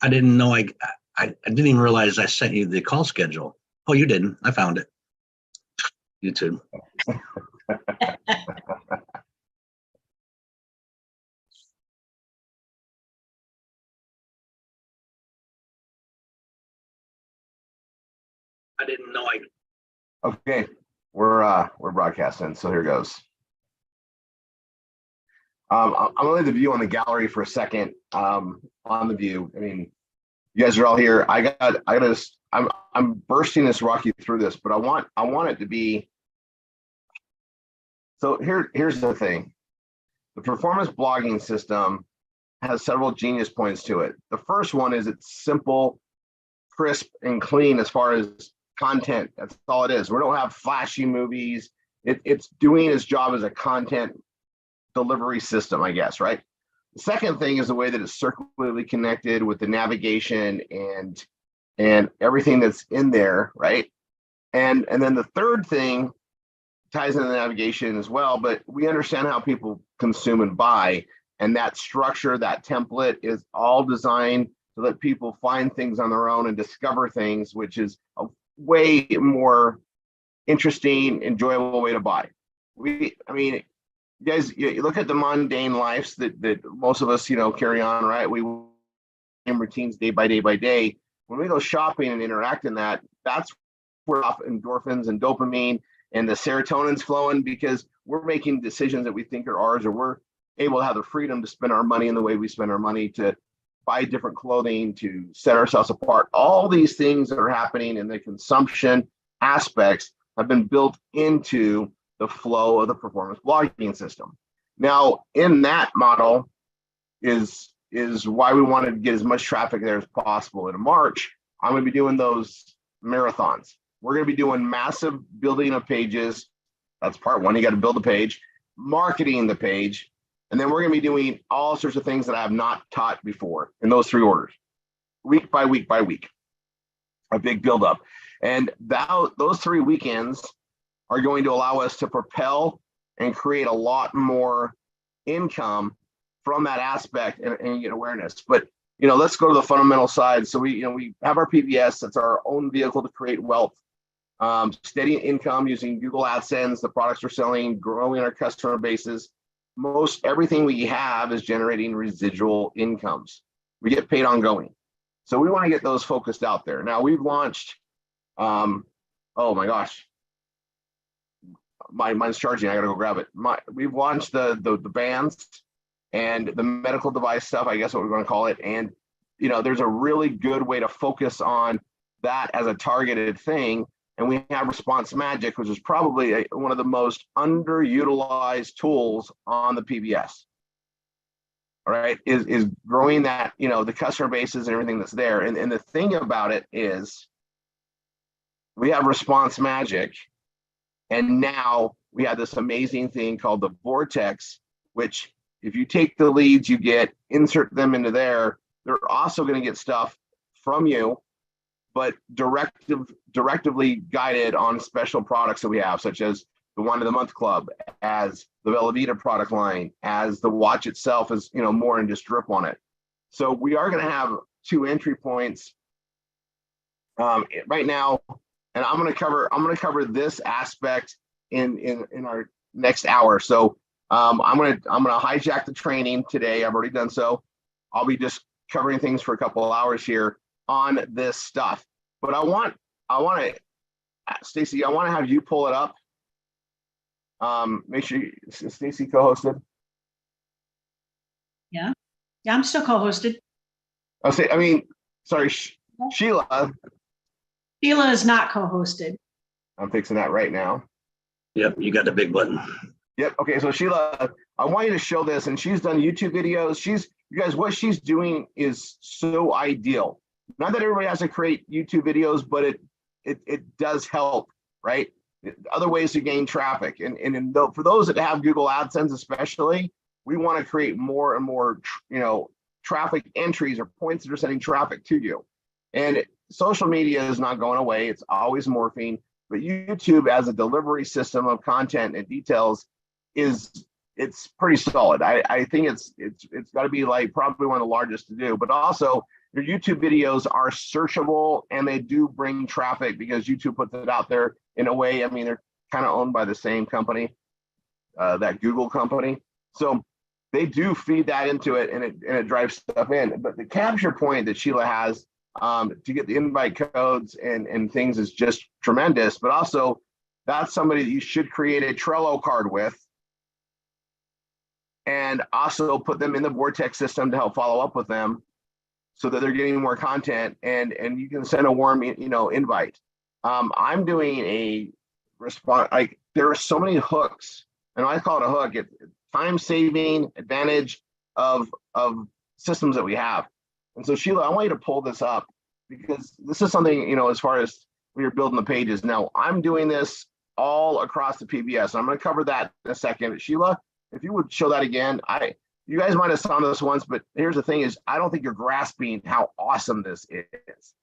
I didn't know I didn't even realize I sent you the call schedule. Oh, you didn't. I found it. YouTube. I didn't know Okay, we're broadcasting, so here goes. I'm gonna leave the view on the gallery for a second. On the view, I mean, you guys are all here. I'm bursting this, walk you through this, but I want it to be. So here's the thing. The performance blogging system has several genius points to it. The first one is it's simple, crisp, and clean as far as content. That's all it is. We don't have flashy movies. It's doing its job as a content delivery system, I guess, right? The second thing is the way that it's circularly connected with the navigation and everything that's in there, right? And then the third thing ties into the navigation as well, but we understand how people consume and buy, and that structure, that template is all designed so that people find things on their own and discover things, which is a way more interesting, enjoyable way to buy. I mean, you guys, you look at the mundane lives that most of us, carry on, right? We in routines day by day by day. When we go shopping and interact in that, that's where endorphins and dopamine and the serotonin's flowing, because we're making decisions that we think are ours, or we're able to have the freedom to spend our money in the way we spend our money, to buy different clothing, to set ourselves apart. All these things that are happening in the consumption aspects have been built into the flow of the performance blogging system. Now, in that model is why we wanted to get as much traffic there as possible. In March, I'm going to be doing those marathons. We're going to be doing massive building of pages. That's part one. You got to build the page, marketing the page, and then we're going to be doing all sorts of things that I have not taught before in those three orders, week by week by week, a big buildup. And those 3 weekends are going to allow us to propel and create a lot more income from that aspect and get awareness. But let's go to the fundamental side. So we have our PBS. That's our own vehicle to create wealth, steady income using Google AdSense, the products we're selling, growing our customer bases. Most everything we have is generating residual incomes. We get paid ongoing. So we want to get those focused out there. Now we've launched, oh my gosh, mine's charging. I gotta go grab it. We've launched the bands and the medical device stuff, I guess what we're going to call it. And there's a really good way to focus on that as a targeted thing. And we have Response Magic, which is probably one of the most underutilized tools on the PBS. All right, is growing that, the customer bases and everything that's there. And the thing about it is we have Response Magic, and now we have this amazing thing called the Vortex, which if you take the leads you get, insert them into there, they're also going to get stuff from you, but directively guided on special products that we have, such as the Wine of the Month Club, as the Bella Vita product line, as the watch itself is, more and just drip on it. So we are going to have 2 entry points right now, and I'm going to cover this aspect in our next hour. So I'm going to hijack the training today. I've already done so. I'll be just covering things for a couple of hours here on this stuff. But I want to, Stacy, I want to have you pull it up. Make sure Stacy co-hosted. Yeah, I'm still co-hosted. Sorry, Sheila. Sheila is not co-hosted. I'm fixing that right now. Yep, you got the big button. Yep. Okay, so Sheila, I want you to show this, and she's done YouTube videos. You guys, what she's doing is so ideal. Not that everybody has to create YouTube videos, but it does help, right? Other ways to gain traffic, and for those that have Google AdSense especially, we want to create more and more, traffic entries or points that are sending traffic to you. And social media is not going away; it's always morphing. But YouTube, as a delivery system of content and details, it's pretty solid. I think it's got to be like probably one of the largest to do, but also your YouTube videos are searchable and they do bring traffic because YouTube puts it out there in a way. I mean, they're kind of owned by the same company, that Google company. So they do feed that into it, and it drives stuff in. But the capture point that Sheila has to get the invite codes and things is just tremendous. But also, that's somebody that you should create a Trello card with, and also put them in the Vortex system to help follow up with them, so that they're getting more content, and you can send a warm, invite. I'm doing a response. Like, there are so many hooks, and I call it a hook. It's time saving advantage of systems that we have. And so, Sheila, I want you to pull this up, because this is something, as far as when you're building the pages. Now, I'm doing this all across the PBS. I'm going to cover that in a second. Sheila, if you would show that again. You guys might have saw this once, but here's the thing is, I don't think you're grasping how awesome this is.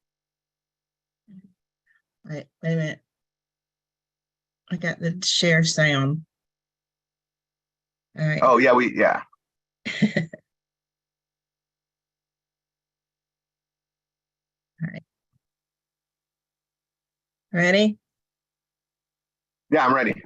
Wait a minute. I got the share sound. All right. Oh, yeah. All right. Ready? Yeah, I'm ready.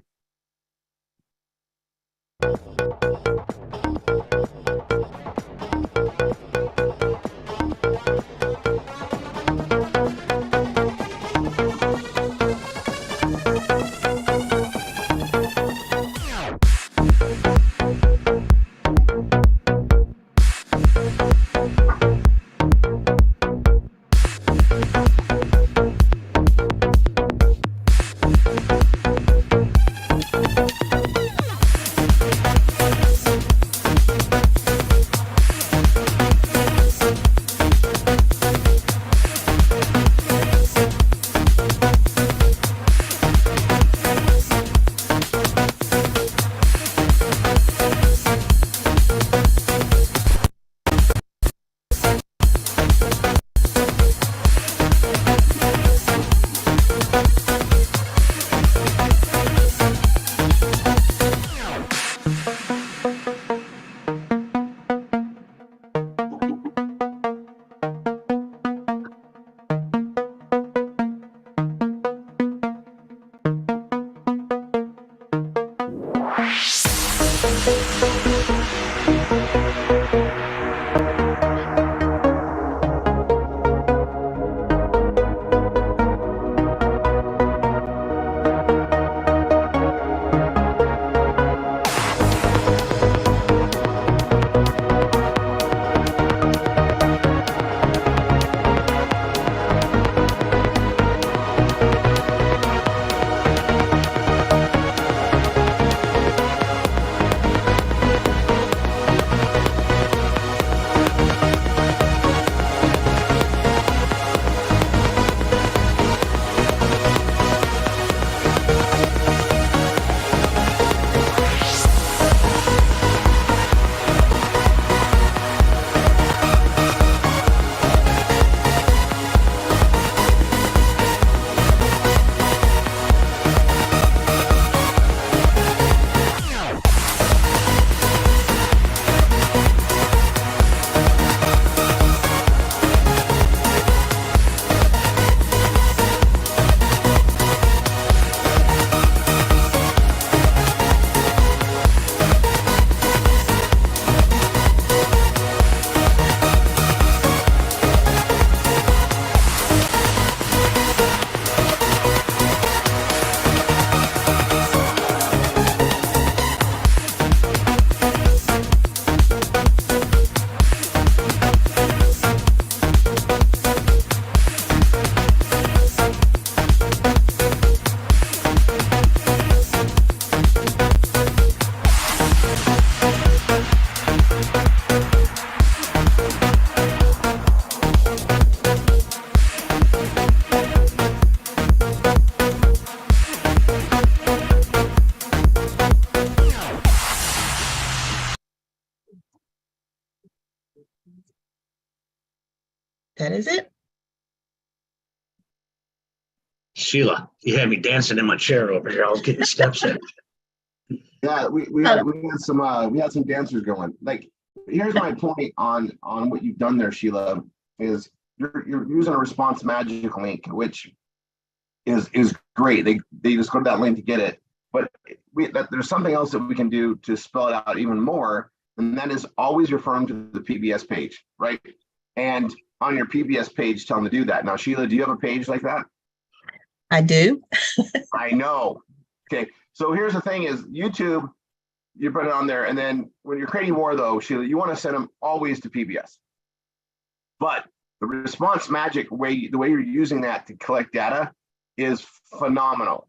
That is it? Sheila, you had me dancing in my chair over here. I was getting steps in. Yeah, we had some dancers going. Like, here's my point on what you've done there, Sheila, is you're using a response magic link, which is great. They just go to that link to get it. But there's something else that we can do to spell it out even more, and that is always refer them to the PBS page, right? And on your PBS page, tell them to do that. Now, Sheila, do you have a page like that? I do. I know. Okay, so here's the thing: is YouTube, you put it on there, and then when you're creating more, though, Sheila, you want to send them always to PBS. But the response magic way, the way you're using that to collect data, is phenomenal,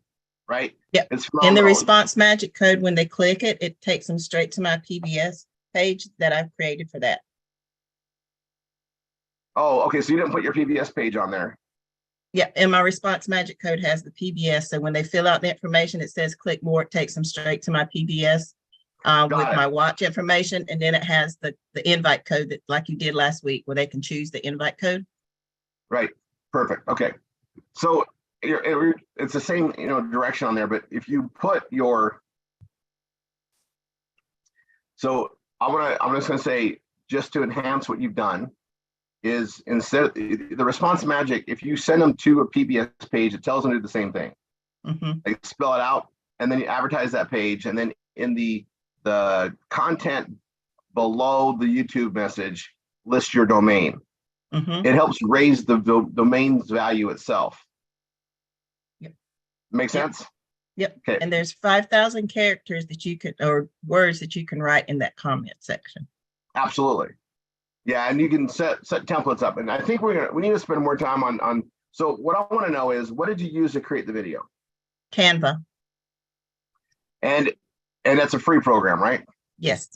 right? Yeah. It's In the phenomenal. response magic code, when they click it, it takes them straight to my PBS page that I've created for that. Oh, okay. So you didn't put your PBS page on there. Yeah, and my response magic code has the PBS. So when they fill out the information, it says click more, it takes them straight to my PBS with my watch information. And then it has the invite code that, like you did last week, where they can choose the invite code. Right. Perfect. Okay. So it's the same, direction on there, but if you put your, so I'm just going to say, just to enhance what you've done, is instead the response magic, if you send them to a PBS page, it tells them to do the same thing. They spell it out, and then you advertise that page, and then in the content below the YouTube message, list your domain. It helps raise the domain's value itself. Yep. Make sense? Yep. Okay. And there's 5,000 characters that you could, or words that you can write in that comment section. Absolutely. Yeah, and you can set templates up. And I think we need to spend more time on. So what I want to know is, what did you use to create the video? Canva. And that's a free program, right? Yes.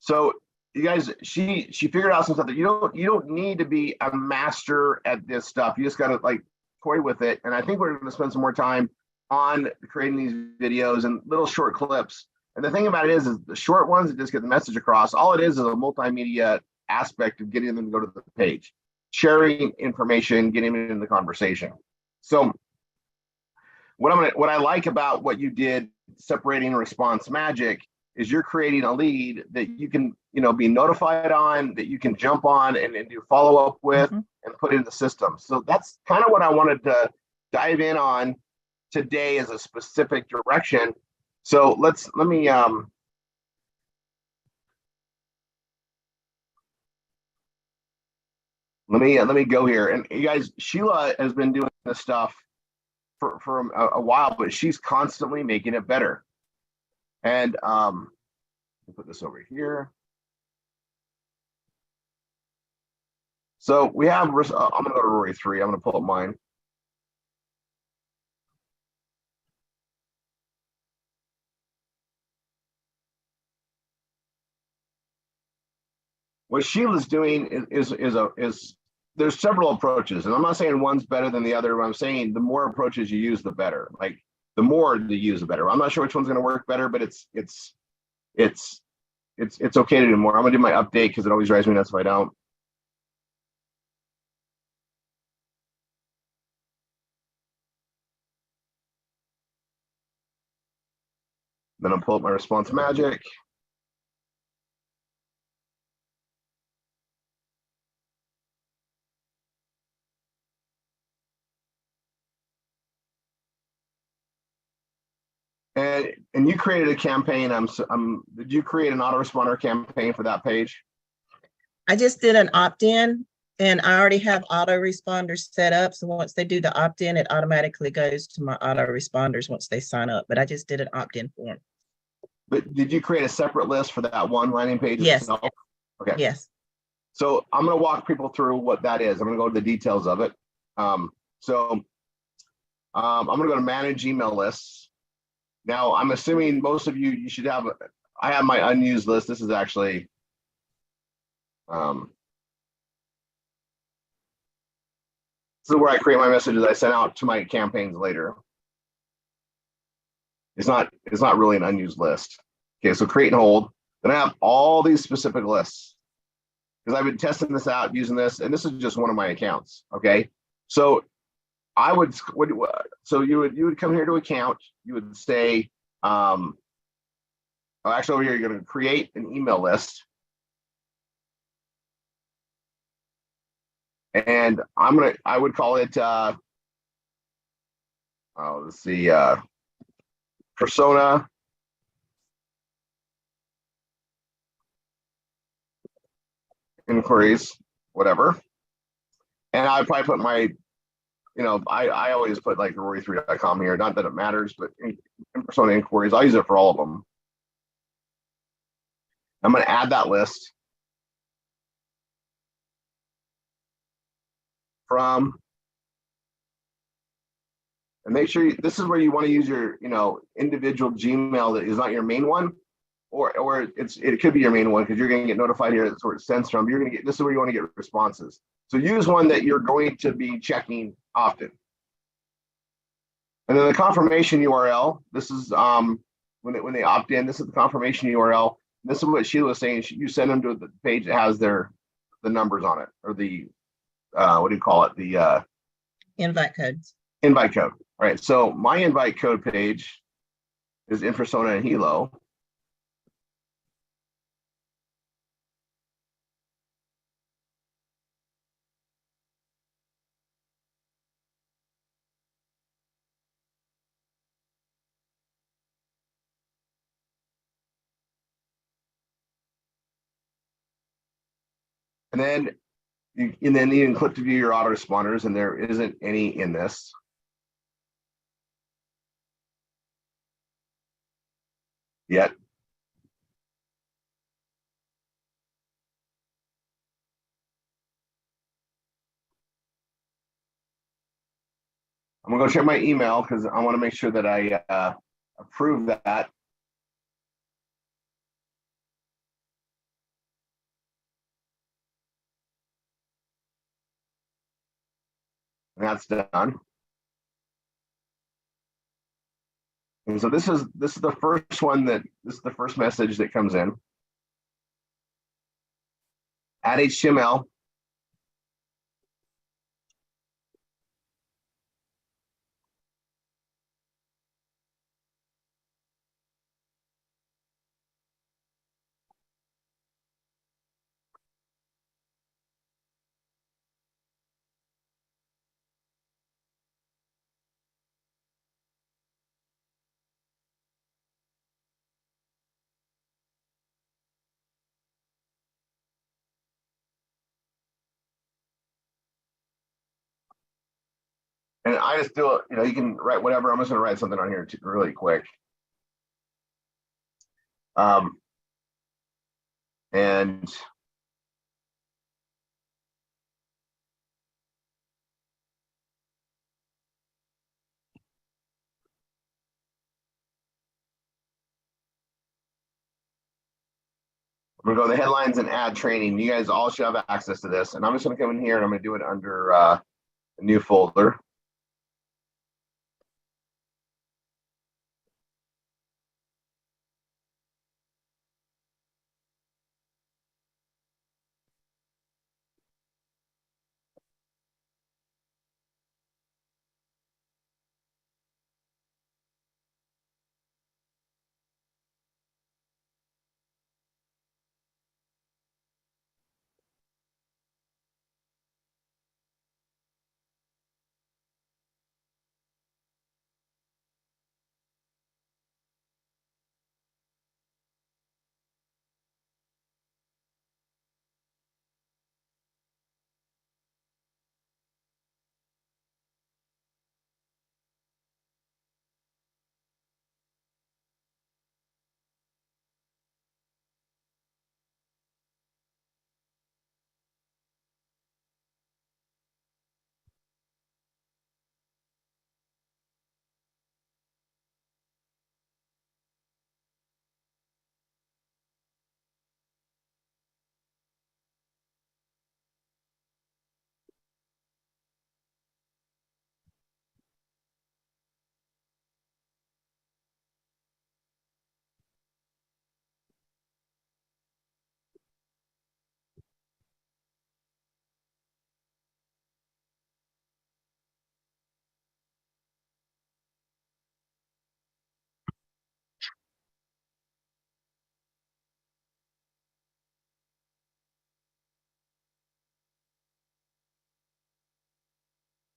So you guys, she figured out some stuff that you don't need to be a master at this stuff. You just got to like toy with it. And I think we're going to spend some more time on creating these videos and little short clips. And the thing about it is the short ones that just get the message across. All it is a multimedia aspect of getting them to go to the page, sharing information, getting them into the conversation. So what I like about what you did, separating response magic, is you're creating a lead that you can, be notified on, that you can jump on and do follow up with and put in the system. So that's kind of what I wanted to dive in on today as a specific direction. So let me go here. And you guys, Sheila has been doing this stuff for a while, but she's constantly making it better. And put this over here. So we have, I'm going to go to Rory 3. I'm going to pull up mine. What Sheila's doing is there's several approaches, and I'm not saying one's better than the other. But I'm saying the more approaches you use, the better. Like the more you use, the better. I'm not sure which one's going to work better, but it's okay to do more. I'm going to do my update because it always drives me nuts if I don't. Then I'll pull up my response magic. And you created a campaign. Did you create an autoresponder campaign for that page? I just did an opt-in, and I already have autoresponders set up. So once they do the opt-in, it automatically goes to my autoresponders once they sign up. But I just did an opt-in form. But did you create a separate list for that one landing page? Yes. Itself? Okay. Yes. So I'm going to walk people through what that is. I'm going to go to the details of it. I'm going to go to manage email lists. Now, I'm assuming most of you should have, I have my unused list. This is actually, this is where I create my messages I send out to my campaigns later. It's not really an unused list. Okay, so create and hold. Then I have all these specific lists because I've been testing this out using this, and this is just one of my accounts. Okay, so you would come here to account. You would say, actually over here, you're going to create an email list. And I would call it, let's see, persona inquiries, whatever. And I'd probably put my, I always put like rory3.com here. Not that it matters, but in persona inquiries, I'll use it for all of them. I'm going to add that list from, and make sure this is where you want to use your, individual Gmail that is not your main one, or it could be your main one because you're going to get notified here. That's where it sends from. You're going to get, this is where you want to get responses. So use one that you're going to be checking often. And then the confirmation URL, this is when they opt in, this is the confirmation URL. This is what Sheila was saying. You send them to the page that has the numbers on it, or the what do you call it? The Invite codes. invite code. All right. So my invite code page is in persona and Hilo. And then you can click to view your autoresponders, and there isn't any in this. Yet. I'm gonna go check my email because I want to make sure that I approve that. And that's done. And so this is the first one this is the first message that comes in. Add HTML. And I just do it, you can write whatever. I'm just gonna write something on here really quick. And I'm gonna go to the headlines and add training. You guys all should have access to this. And I'm just gonna come in here and I'm gonna do it under a new folder.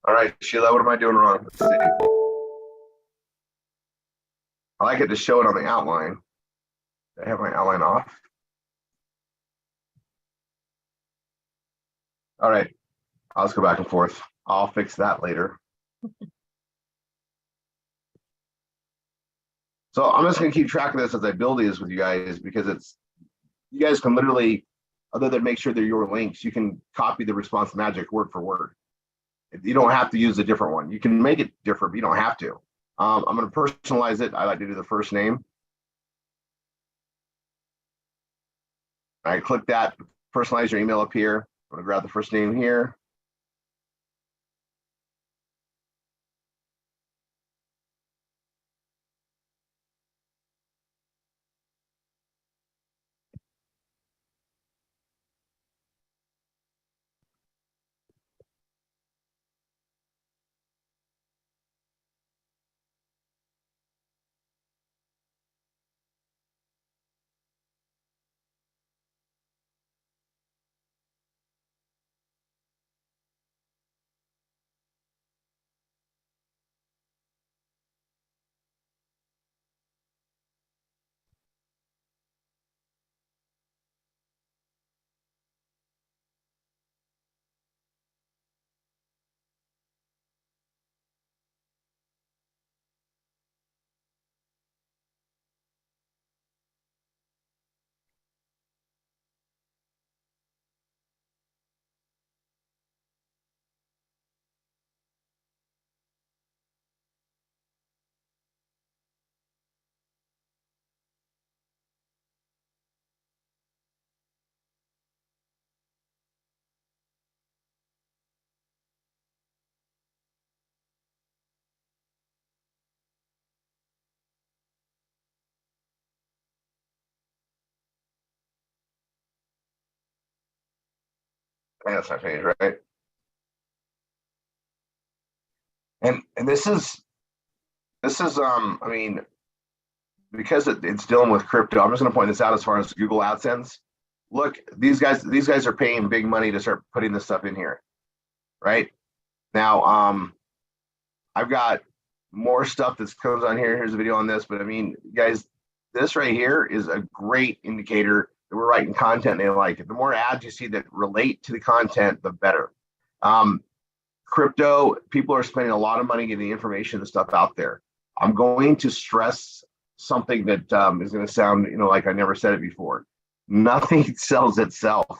All right, Sheila, what am I doing wrong? Let's see. I like it to show it on the outline. I have my outline off. All right, I'll just go back and forth. I'll fix that later. So I'm just gonna keep track of this as I build these with you guys, because you guys can literally, other than make sure they're your links, you can copy the response magic word for word. You don't have to use a different one. You can make it different, but you don't have to. I'm going to personalize it. I like to do the first name. I click that, personalize your email up here. I'm going to grab the first name here. That's not changed, right? And this is I mean, because it's dealing with crypto, I'm just going to point this out as far as Google AdSense. Look, these guys are paying big money to start putting this stuff in here, right? Now, I've got more stuff that comes on here. Here's a video on this, but I mean, guys, this right here is a great indicator that we're writing content they like it. The more ads you see that relate to the content, the better. Crypto, people are spending a lot of money getting the information and stuff out there. I'm going to stress something that is going to sound, like I never said it before. Nothing sells itself.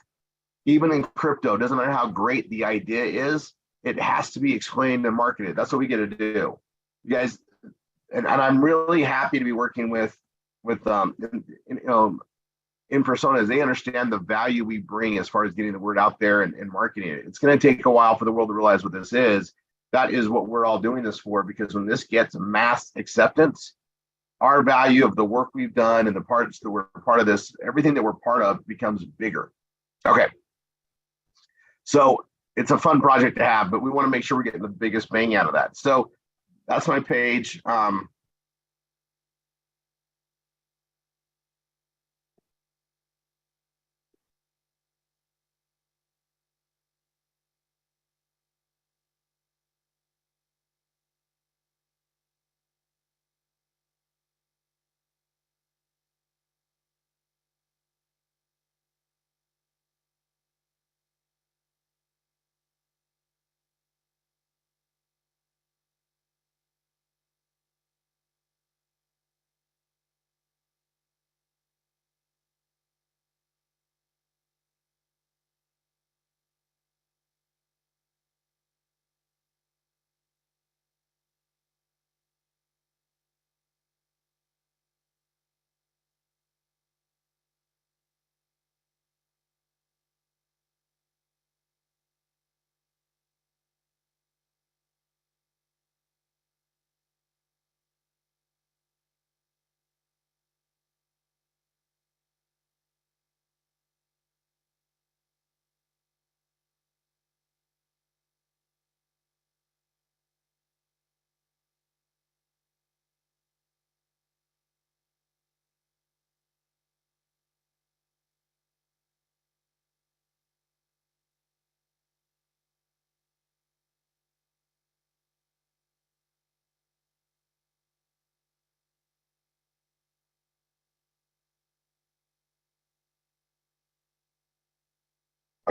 Even in crypto, doesn't matter how great the idea is, it has to be explained and marketed. That's what we get to do, you guys. And I'm really happy to be working with in personas. They understand the value we bring as far as getting the word out there and marketing it. It's going to take a while for the world to realize what this is. That is what we're all doing this for, because when this gets mass acceptance, our value of the work we've done and the parts that we're part of this, everything that we're part of becomes bigger. Okay. So it's a fun project to have, but we want to make sure we're getting the biggest bang out of that. So that's my page.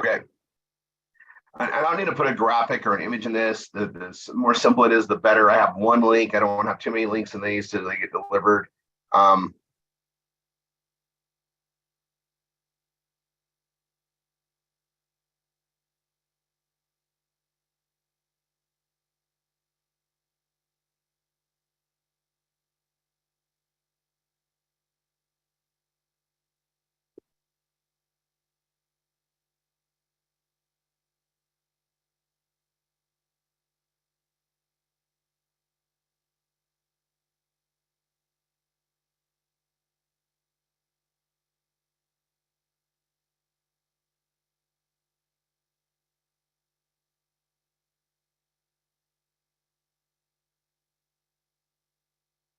Okay. I don't need to put a graphic or an image in this. The more simple it is, the better. I have one link. I don't want to have too many links in these so they get delivered.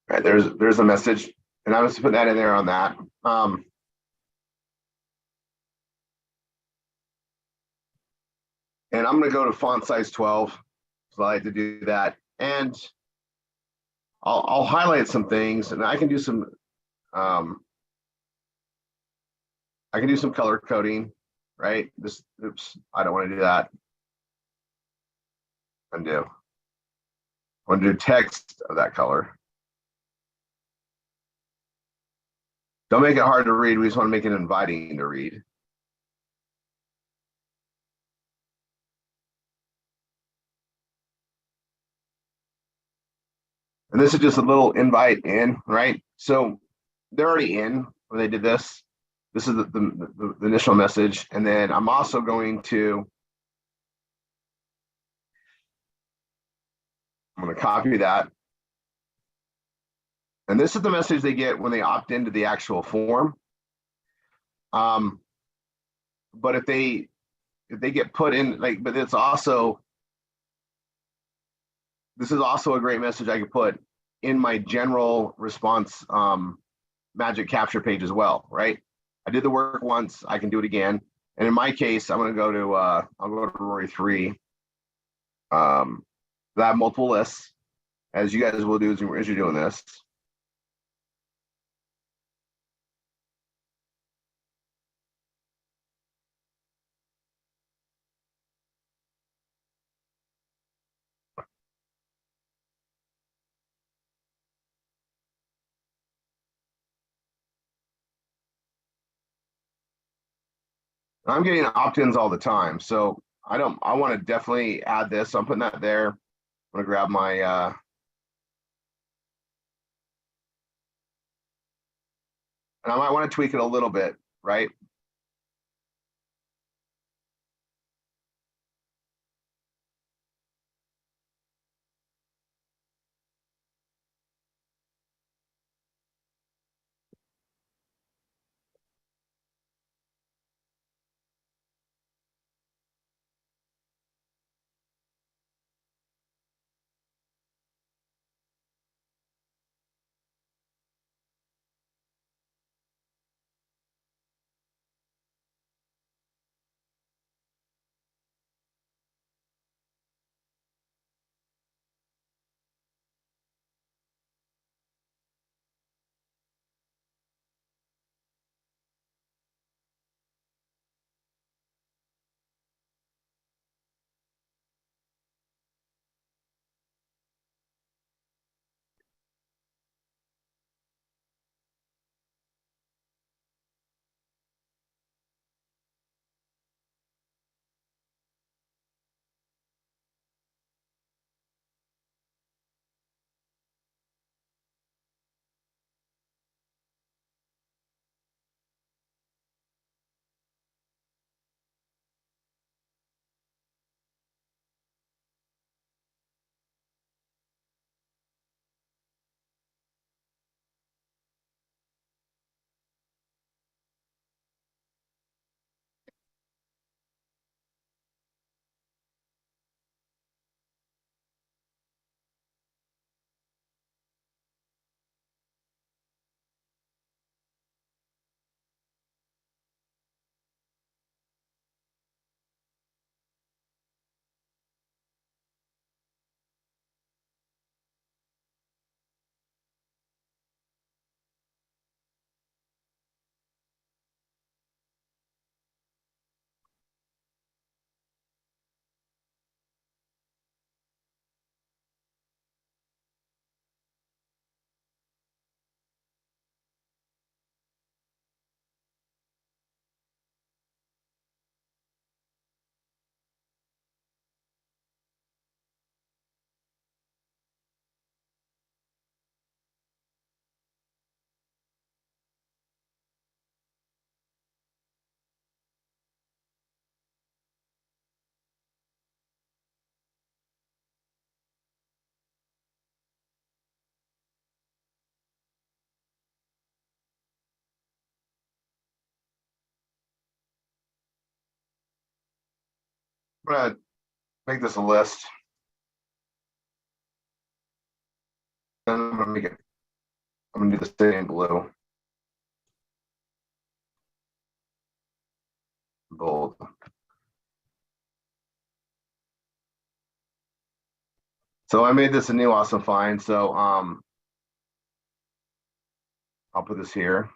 Right, there's a message, and I'm just put that in there on that. And I'm going to go to font size 12. So I like to do that, and I'll highlight some things, and I can do some color coding, right? Oops, I don't want to do that. Undo. I want to do text of that color. Don't make it hard to read. We just want to make it inviting to read. And this is just a little invite in, right? So they're already in when they did this. This is the initial message. And then I'm also going to, I'm going to copy that. And this is the message they get when they opt into the actual form. But if they get put in, like, but it's also, this is also a great message I could put in my general response magic capture page as well, right? I did the work once, I can do it again. And in my case, I'm gonna go to, I'll go to Rory 3. I have multiple lists, as you guys will do as you're doing this. I'm getting opt-ins all the time. So I want to definitely add this. So I'm putting that there. I'm gonna grab my and I might want to tweak it a little bit, right? I'm gonna make this a list. And I'm gonna make it, I'm gonna do the city in blue. Bold. So I made this a new awesome find. So I'll put this here.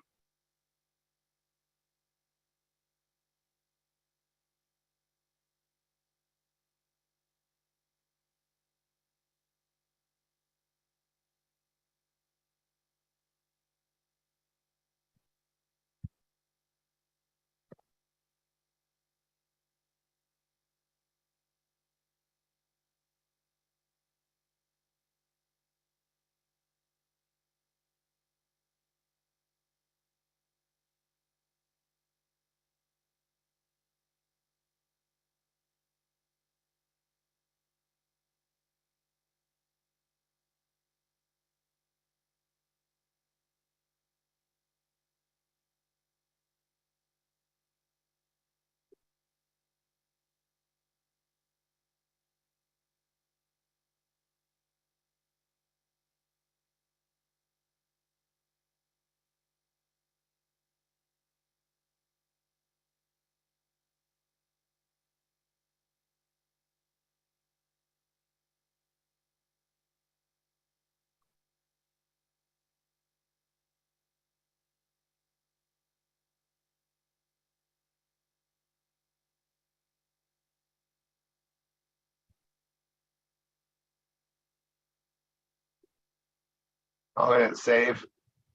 I'll hit save.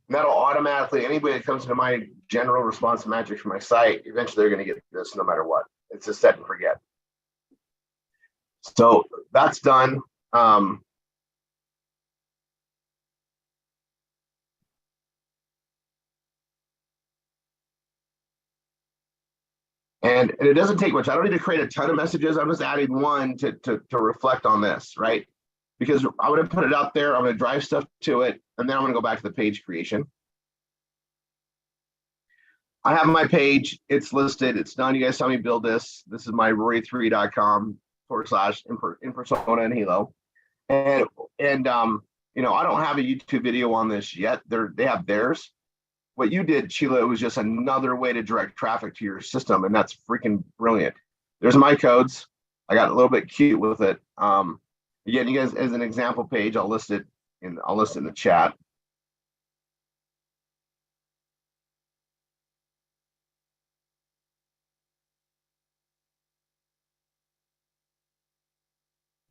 And that'll automatically, anybody that comes into my general response magic for my site, eventually they're going to get this no matter what. It's a set and forget. So that's done. And it doesn't take much. I don't need to create a ton of messages. I'm just adding one to reflect on this, right? Because I'm going to put it out there. I'm going to drive stuff to it. And then I'm going to go back to the page creation. I have my page. It's listed. It's done. You guys saw me build this. This is my rory3.com/in-persona and Hilo. And you know, I don't have a YouTube video on this yet. They have theirs. What you did, Sheila, was just another way to direct traffic to your system, and that's freaking brilliant. There's my codes. I got a little bit cute with it. Again, you guys, as an example page, I'll list it in the chat.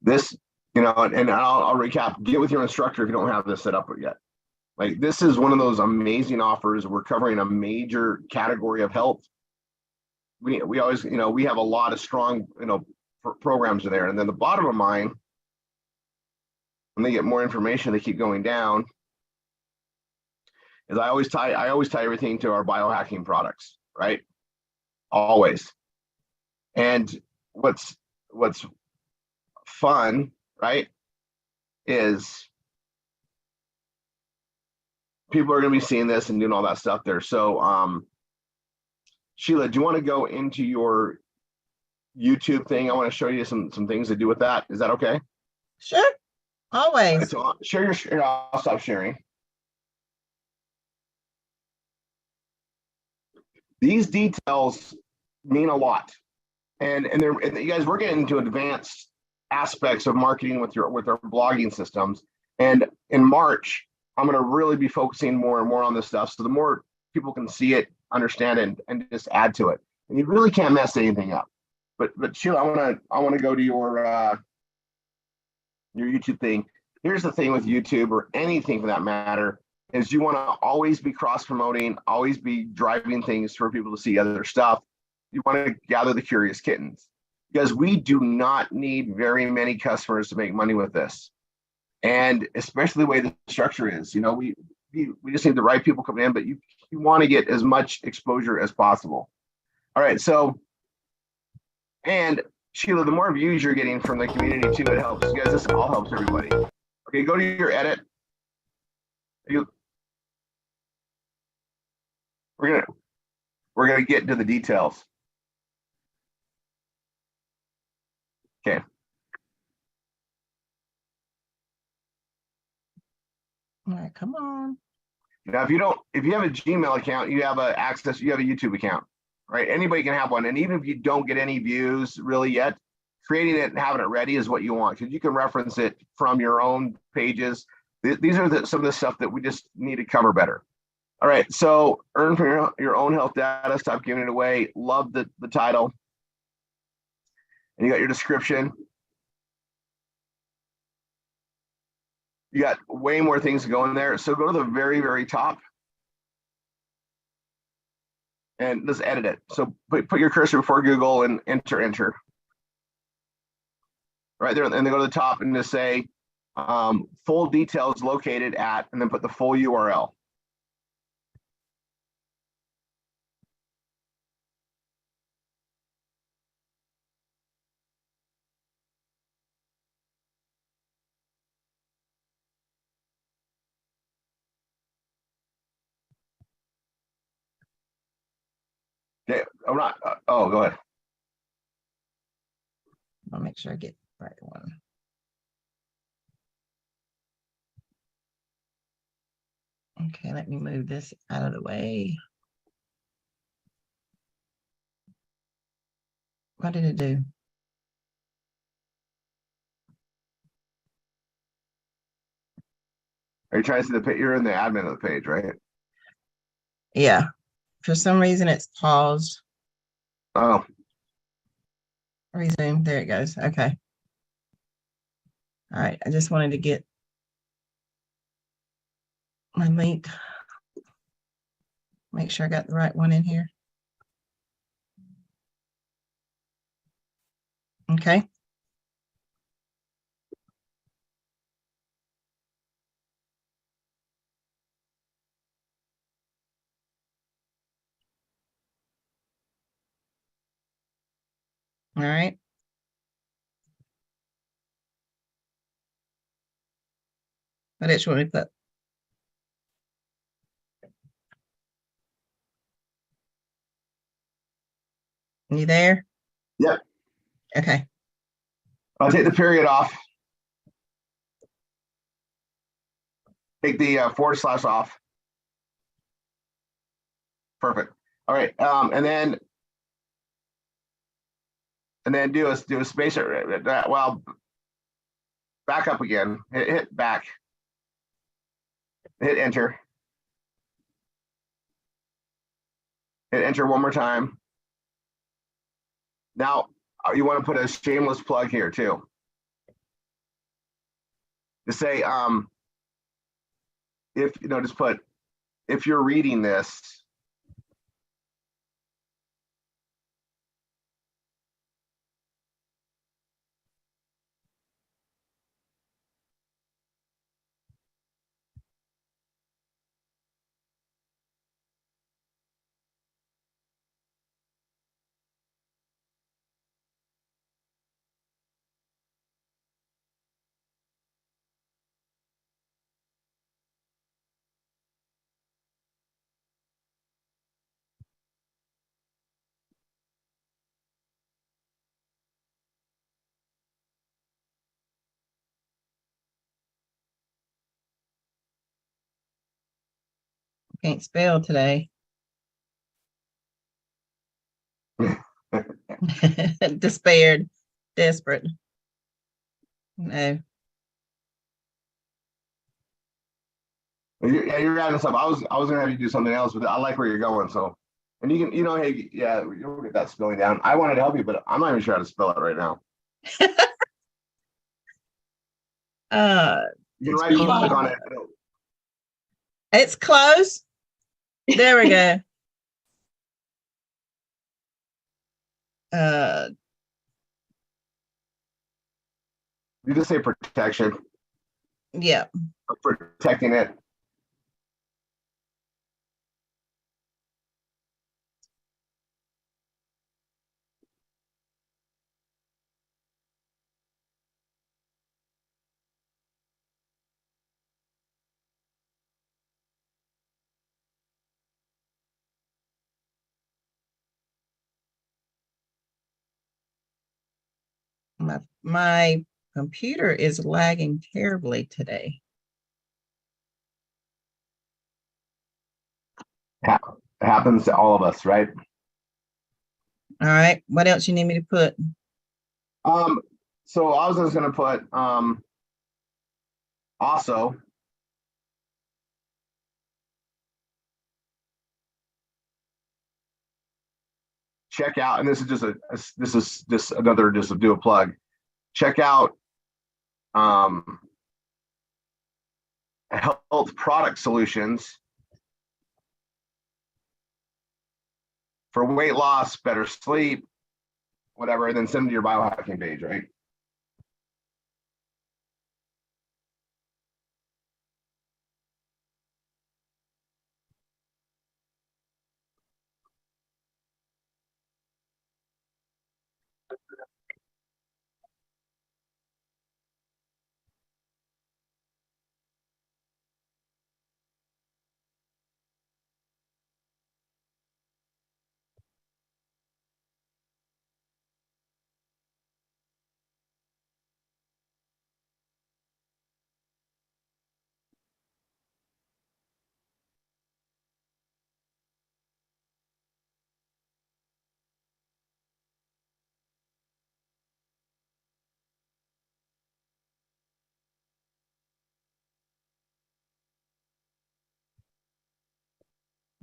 This, you know, and I'll recap. Get with your instructor if you don't have this set up yet. Like, this is one of those amazing offers. We're covering a major category of health. We always, you know, we have a lot of strong, you know, programs in there. And then the bottom of mine, when they get more information, they keep going down. Is I always tie everything to our biohacking products, right? Always. And what's fun, right, is people are going to be seeing this and doing all that stuff there. So, Sheila, do you want to go into your YouTube thing? I want to show you some things to do with that. Is that okay? Sure. Always. Right, so share your. I'll stop sharing. These details mean a lot, and you guys, we're getting into advanced aspects of marketing with our blogging systems. And in March, I'm going to really be focusing more and more on this stuff. So the more people can see it, understand it, and just add to it. And you really can't mess anything up. But Sheila, I want to go to your YouTube thing. Here's the thing with YouTube, or anything for that matter, is you want to always be cross-promoting, always be driving things for people to see other stuff. You want to gather the curious kittens, because we do not need very many customers to make money with this. And especially the way the structure is, you know, we just need the right people coming in, but you want to get as much exposure as possible. All right, so, and Sheila, the more views you're getting from the community too, it helps. You guys, this all helps everybody. Okay, go to your edit. We're gonna get into the details. Okay. All right, come on. Now, if you have a Gmail account, you have a YouTube account, right? Anybody can have one. And even if you don't get any views really yet, creating it and having it ready is what you want, because you can reference it from your own pages. These are some of the stuff that we just need to cover better. All right. So earn from your own health data, stop giving it away. Love the title. And you got your description. You got way more things to go in there. So go to the very, very top and just edit it. So put your cursor before Google and enter. Right there. And then go to the top and just say full details located at, and then put the full URL. Okay, I'm not. Oh, go ahead. I'll make sure I get the right one. Okay, let me move this out of the way. What did it do? Are you trying to see the page? You're in the admin of the page, right? Yeah, for some reason it's paused. Oh, Resume, there it goes. Okay. All right, I just wanted to get my link. Make sure I got the right one in here. Okay. All right. What else you want me to put? You there? yep. Okay. I'll take the period off. Take the / off. Perfect. All right. And then do a spacer. Well, back up again. Hit back. Hit enter. Hit enter one more time. Now you want to put a shameless plug here too. To say if just put if you're reading this. Can't spell today. Despaired, desperate. No. You're adding stuff. I was gonna have you do something else, but I like where you're going. So, and you can, hey, yeah, you'll get that spelling down. I wanted to help you, but I'm not even sure how to spell it right now. You can right click on it. It's close. There we go. You just say protection. Yeah. Protecting it. My computer is lagging terribly today. Happens to all of us, right? All right, what else you need me to put? So I was just gonna put also check out, and this is just another just to do a plug. Check out health product solutions for weight loss, better sleep, whatever, and then send them to your biohacking page, right?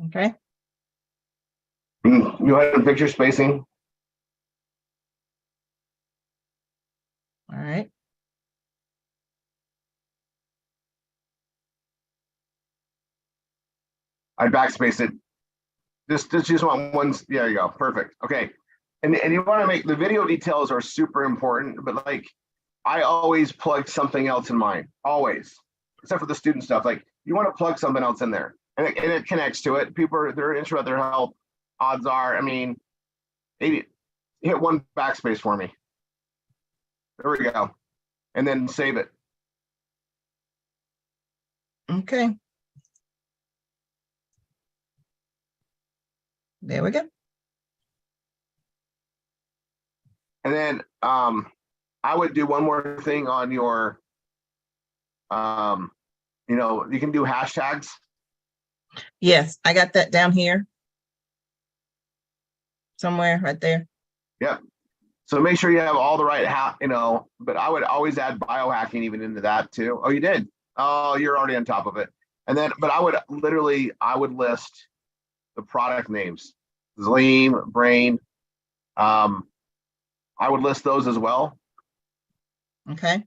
Okay. You go ahead and picture spacing. All right. I backspace it. Just want one. Yeah, there you go. Perfect. Okay. And you want to make the video details are super important, but like I always plug something else in mine, always, except for the student stuff. Like you want to plug something else in there, and it connects to it. People they're interested in their health. Odds are, I mean, maybe hit one backspace for me. There we go, and then save it. Okay. There we go. And then I would do one more thing on your, you can do hashtags. Yes, I got that down here. Somewhere right there. Yep. So make sure you have all the right but I would always add biohacking even into that too. Oh, you did. Oh, you're already on top of it. And then, but I would list the product names, Zleam, Brain. I would list those as well. Okay.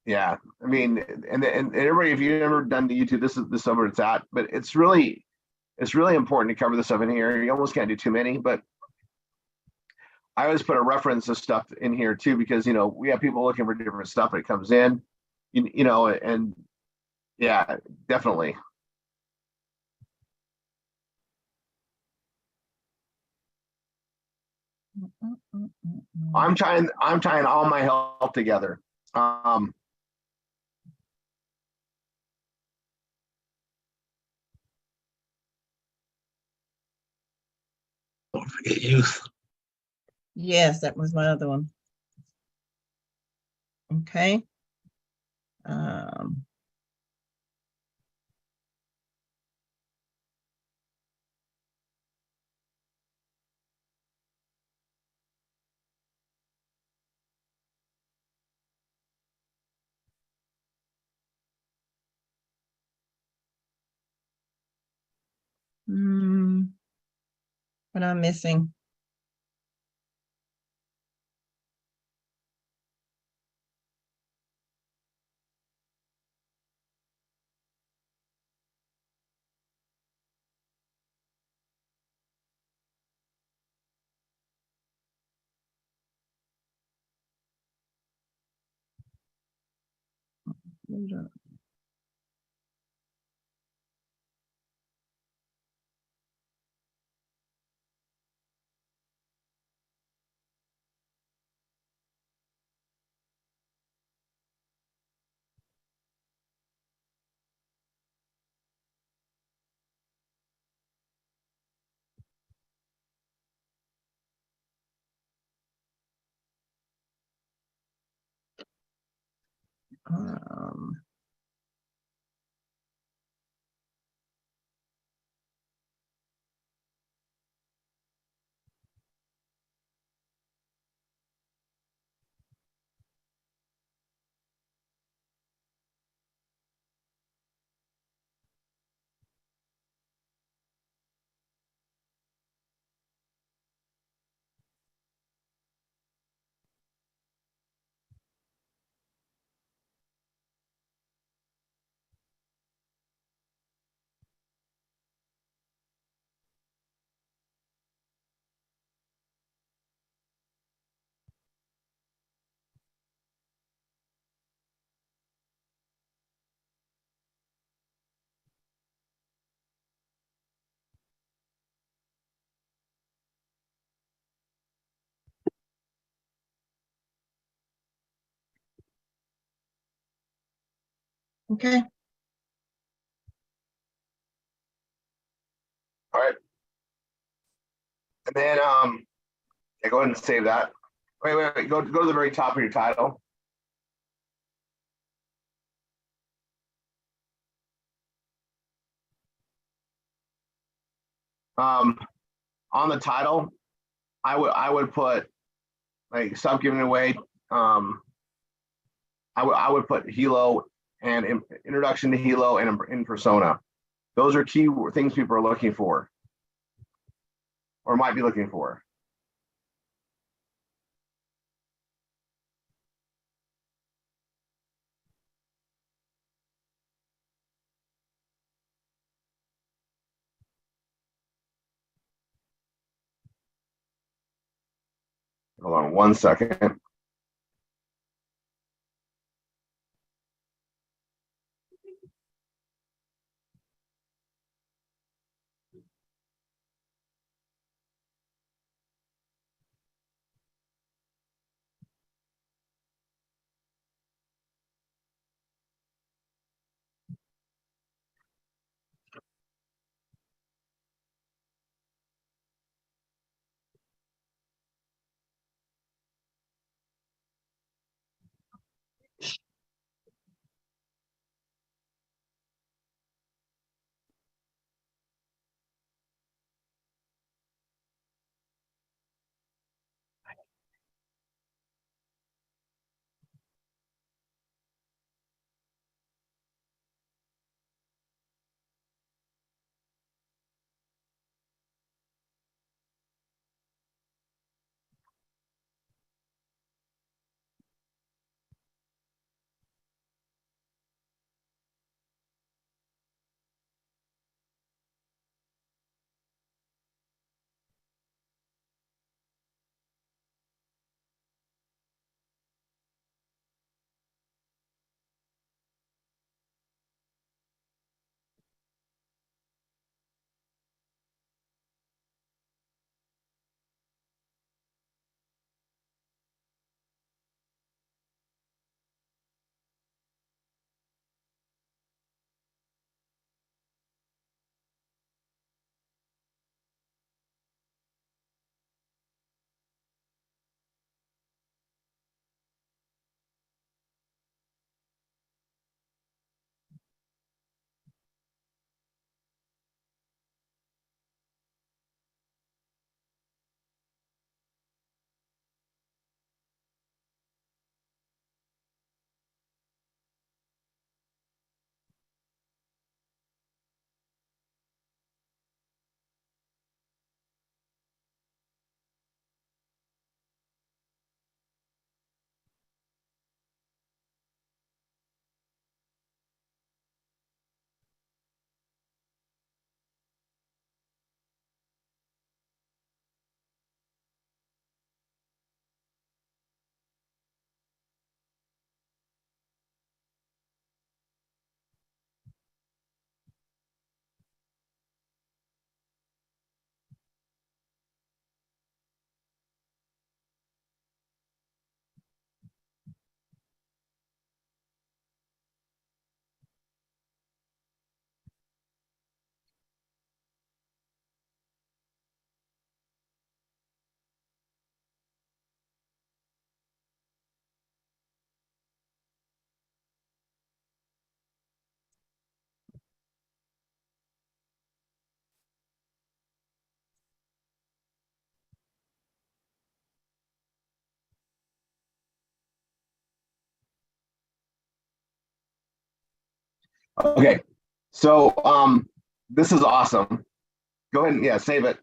Yeah, I mean, and everybody, if you've ever done the YouTube, this is where it's at. But it's really important to cover this stuff in here. You almost can't do too many, but I always put a reference of stuff in here too, because we have people looking for different stuff that comes in, and yeah, definitely. I'm tying all my health together. Don't forget youth. Yes, that was my other one. Okay. What am I missing? Um, okay. All right. And then, yeah, go ahead and save that. Wait. Go to the very top of your title. On the title, I would put like stop giving away. I would put Hilo and introduction to Hilo and in persona. Those are key things people are looking for or might be looking for. Hold on 1 second. Okay, so this is awesome. Go ahead and save it.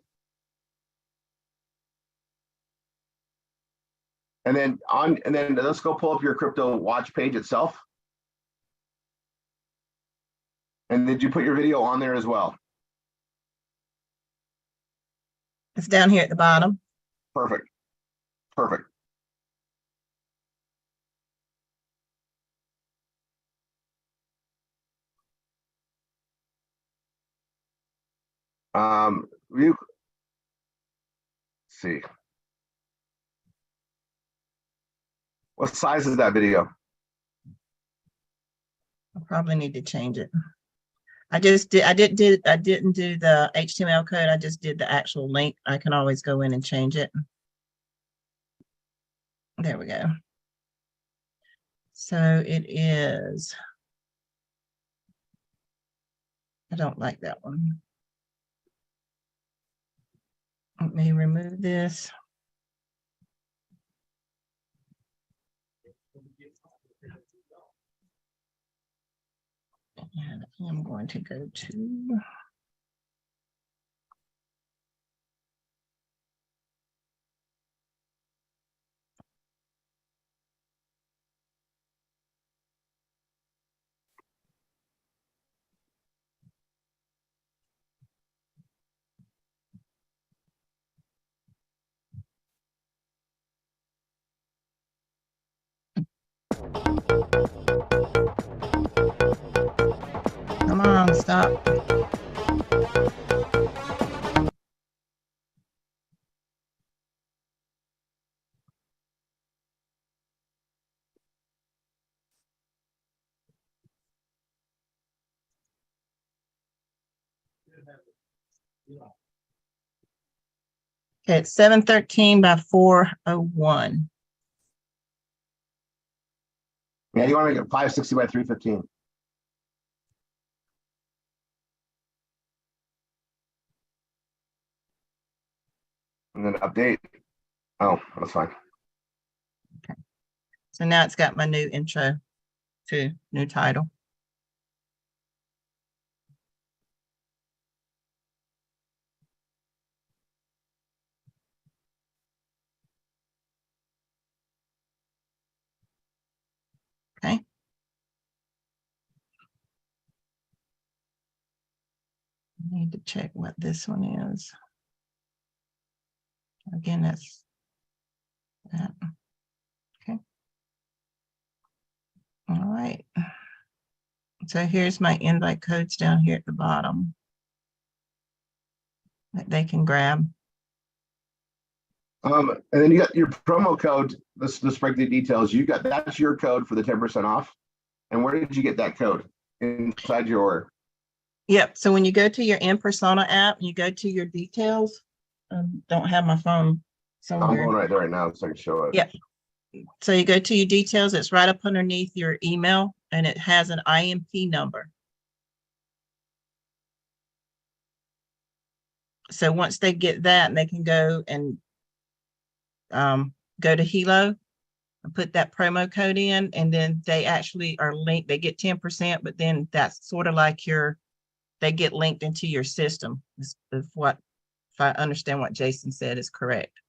And then let's go pull up your crypto watch page itself. And did you put your video on there as well? It's down here at the bottom. Perfect. Perfect. Let's see. What size is that video? I probably need to change it. I didn't do the HTML code. I just did the actual link. I can always go in and change it. There we go. So it is, I don't like that one. Let me remove this. And I'm going to go to come on, stop. Okay, it's 713 by 401. Yeah, you want to make it 560 by 315. And then update. Oh, that's fine. Okay. So now it's got my new intro to new title. Okay. I need to check what this one is. Again, that's that. Okay. All right. So here's my invite codes down here at the bottom that they can grab. And then you got your promo code. Let's break the details. That's your code for the 10% off. And where did you get that code? Inside your. Yep. So when you go to your In Persona app, you go to your details. Don't have my phone somewhere. I'm going right there right now so I can show it. Yep. So you go to your details. It's right up underneath your email, and it has an IMP number. So once they get that, they can go and go to Hilo and put that promo code in, and then they actually are linked. They get 10%, but then that's sort of like they get linked into your system. Is what, if I understand what Jason said is correct.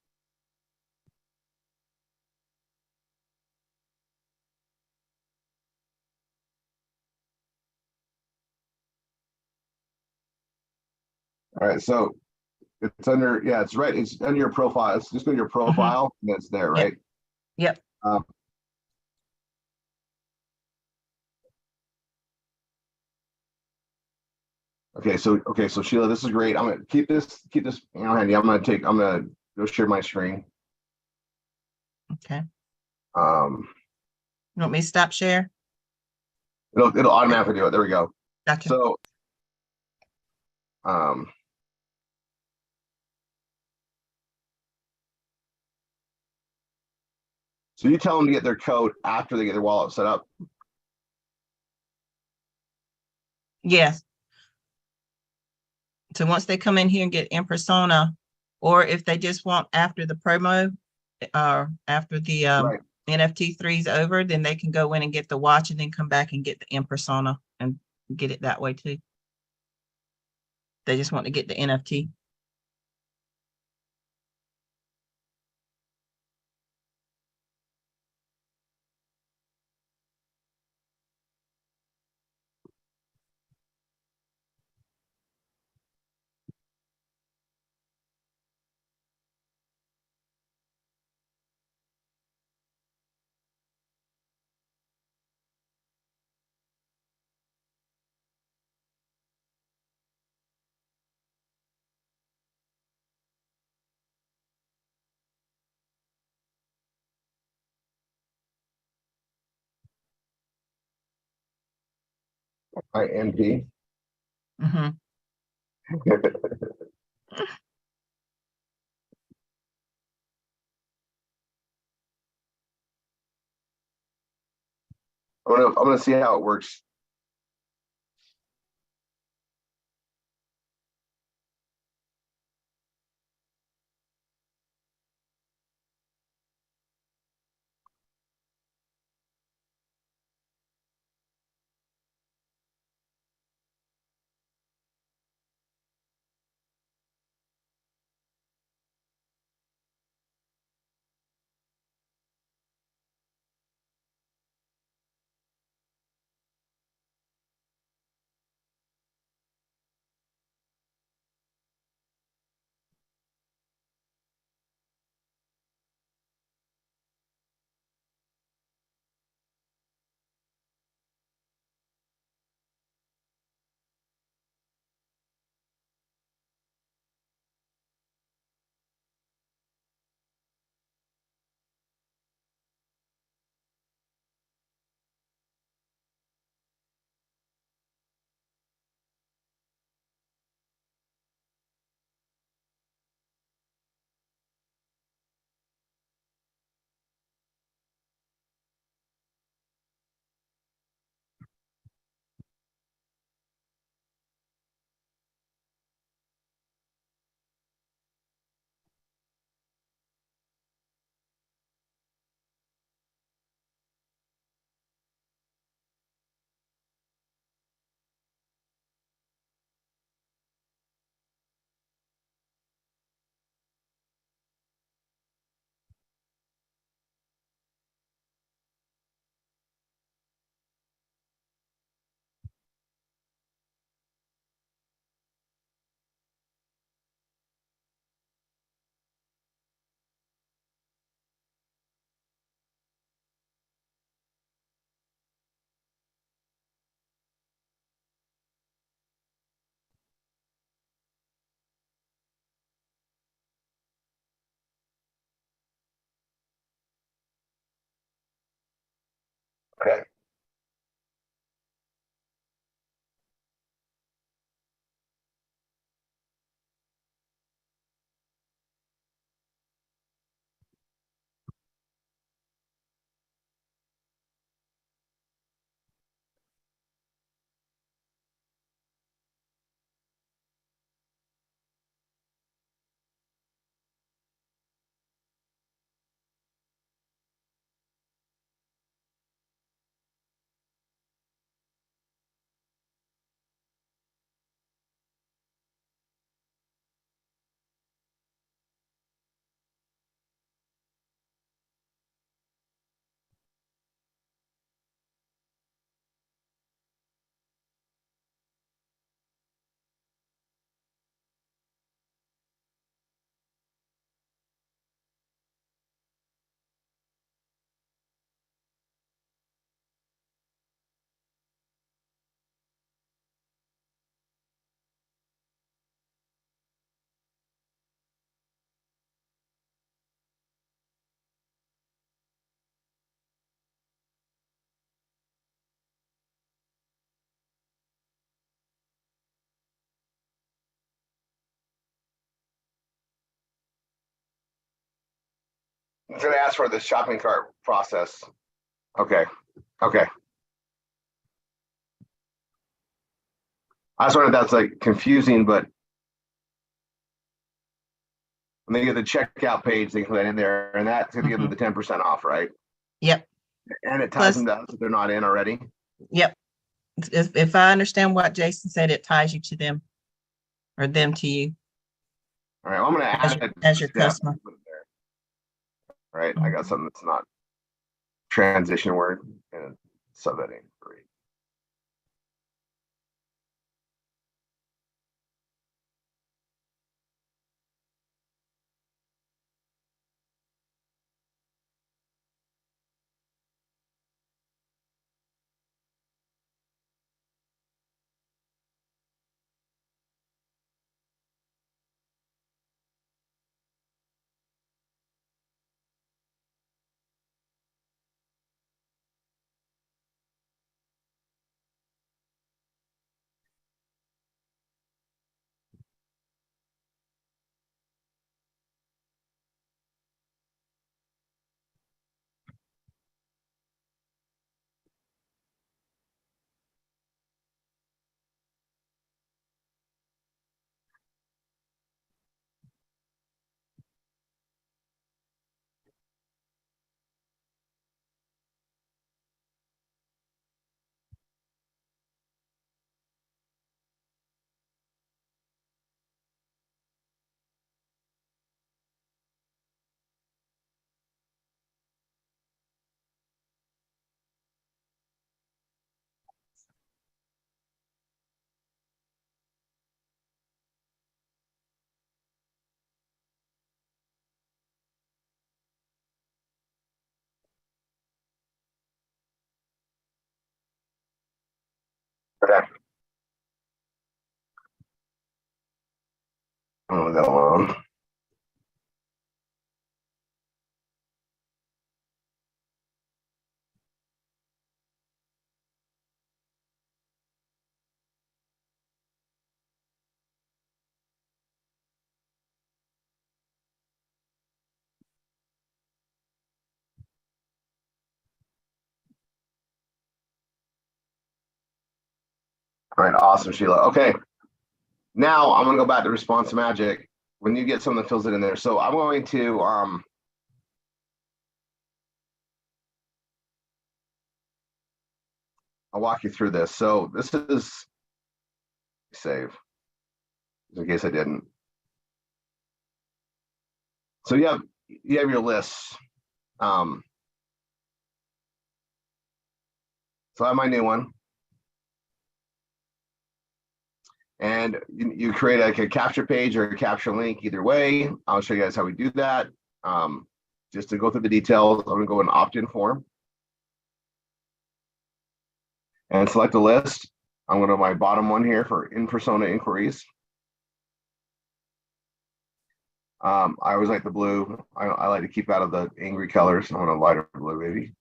All right, so it's under, it's right. It's under your profile. It's just go to your profile, and it's there, right? Yep. Okay, so Sheila, this is great. I'm gonna keep this handy. I'm gonna go share my screen. Okay. You want me to stop share? It'll automatically do it. There we go. Gotcha. So so you tell them to get their code after they get their wallet set up. Yes. So once they come in here and get In Persona, or if they just want after the promo, after the NFT 3 is over, then they can go in and get the watch and then come back and get the In Persona and get it that way too. They just want to get the NFT. INP. Mm-hmm. I'm gonna see how it works. Okay. It's gonna ask for the shopping cart process. Okay. Okay. I was wondering if that's like confusing, but when they get the checkout page, they put that in there, and that's gonna give them the 10% off, right? Yep. And it ties Plus- them down if they're not in already. Yep. If I understand what Jason said, it ties you to them or them to you All right, well, I'm gonna add it as your step customer. and put it there. Right, I got something that's not transition word and subheading. Great. Okay. I'll leave that alone. All right, awesome, Sheila. Okay, now I'm gonna go back to response magic when you get something that fills it in there. So I'm going to I'll walk you through this. So this is save in case I didn't. So you have your lists. So I have my new one. And you create like a capture page or a capture link, either way. I'll show you guys how we do that. Just to go through the details, I'm gonna go in opt-in form and select a list. I'm going to my bottom one here for in-persona inquiries. I always like the blue. I like to keep out of the angry colors. I want a lighter blue, maybe.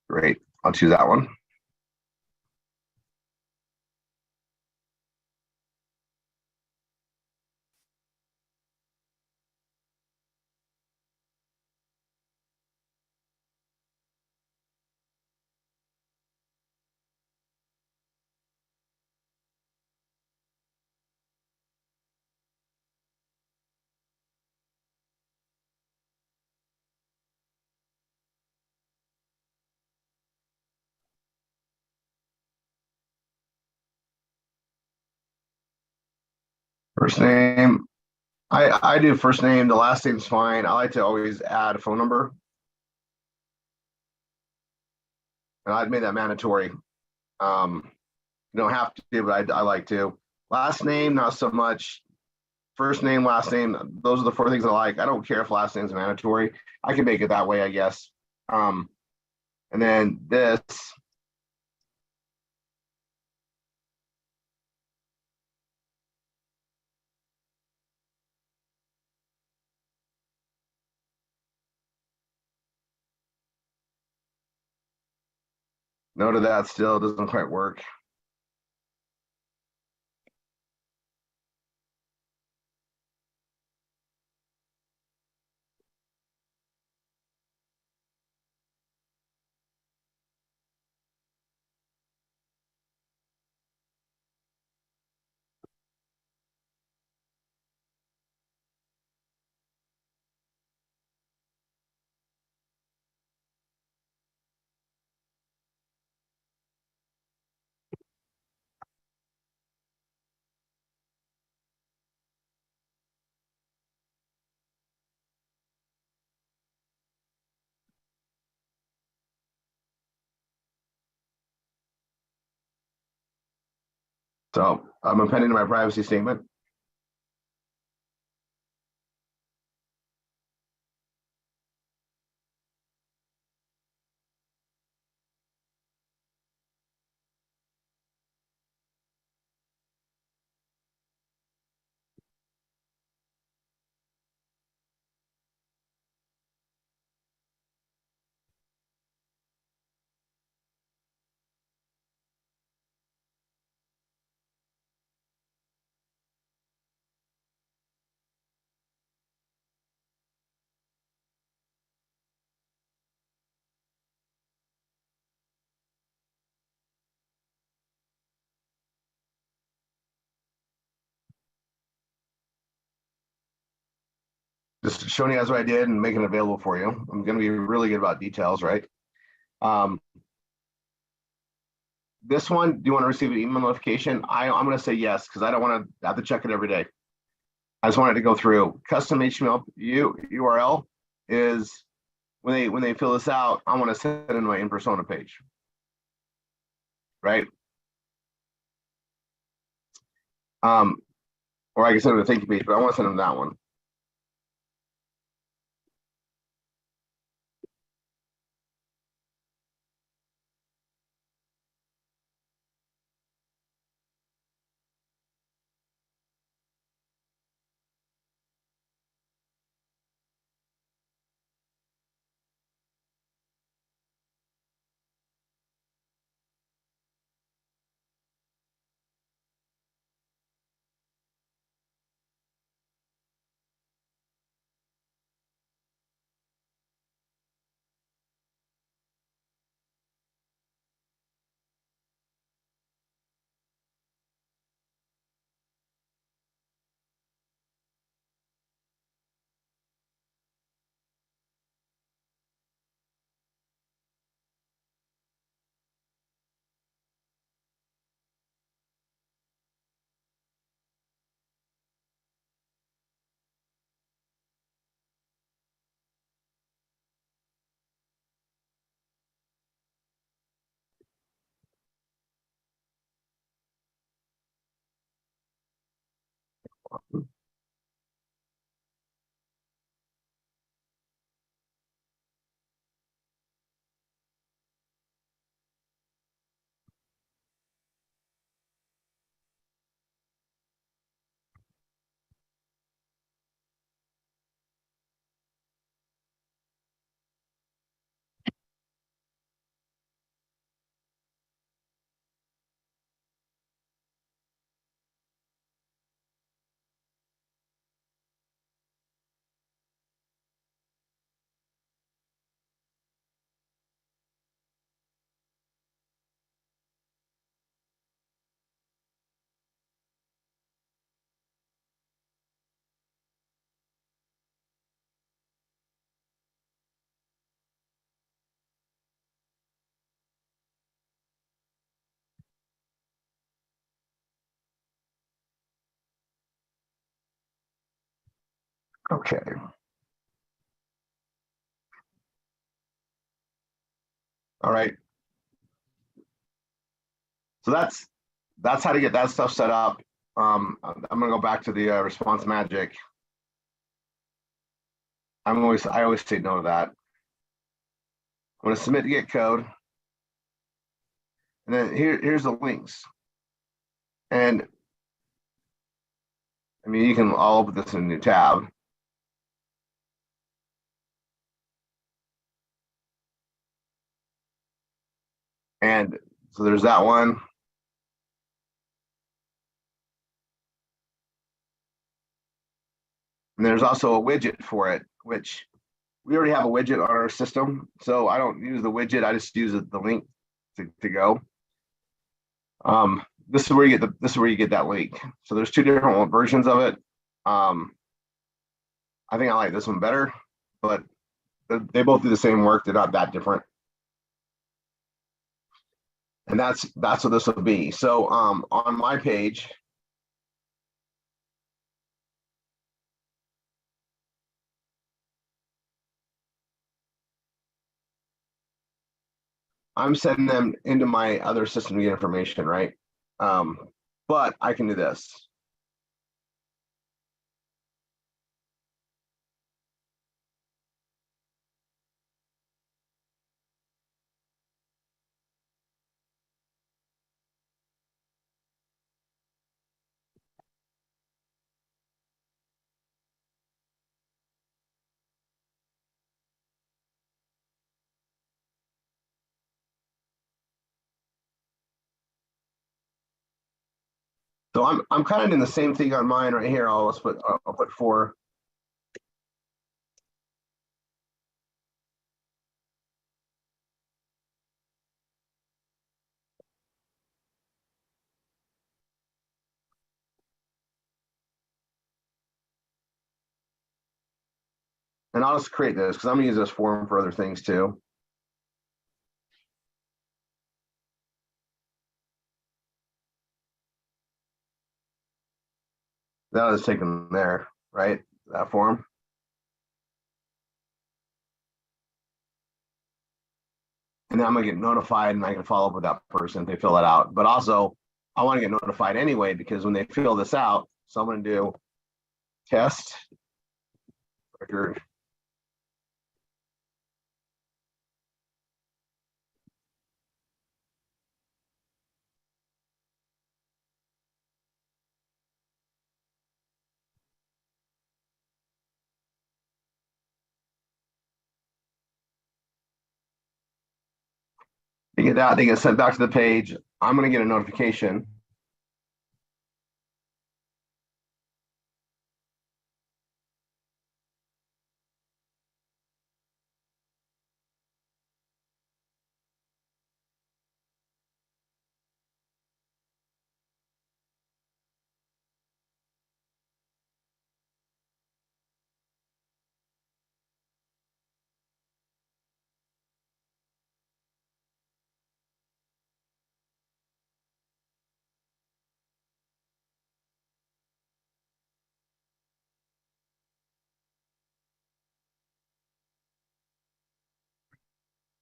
Great. I'll choose that one. First name. I do first name. The last name's fine. I like to always add a phone number. And I've made that mandatory. You don't have to, but I like to. Last name, not so much. First name, last name, those are the four things I like. I don't care if last name's mandatory. I can make it that way, I guess. And then this. No to that still doesn't quite work. So I'm appending to my privacy statement. Just showing you guys what I did and making it available for you. I'm going to be really good about details, right? This one, do you want to receive an email notification? I'm going to say yes, because I don't want to have to check it every day. I just wanted to go through. Custom HTML URL is when they fill this out, I want to send it in my in persona page, right? Or I can send them a thank you page, but I want to send them that one. Okay. All right. So that's how to get that stuff set up. I'm gonna go back to the response magic. I always say no to that. I'm gonna submit to get code. And then here's the links. And I mean, you can all open this in a new tab. And so there's that one. And there's also a widget for it, which we already have a widget on our system. So I don't use the widget. I just use the link to go. This is where you get that link. So there's two different versions of it. I think I like this one better, but they both do the same work. They're not that different. And that's what this will be. So on my page, I'm sending them into my other system to get information, right? but I can do this. So I'm kind of doing the same thing on mine right here. I'll put 4. And I'll just create this because I'm gonna use this form for other things too. That'll just take them there, right? That form. And then I'm gonna get notified and I can follow up with that person if they fill it out. But also I want to get notified anyway, because when they fill this out, so I'm gonna do test record. They get that, they get sent back to the page. I'm gonna get a notification.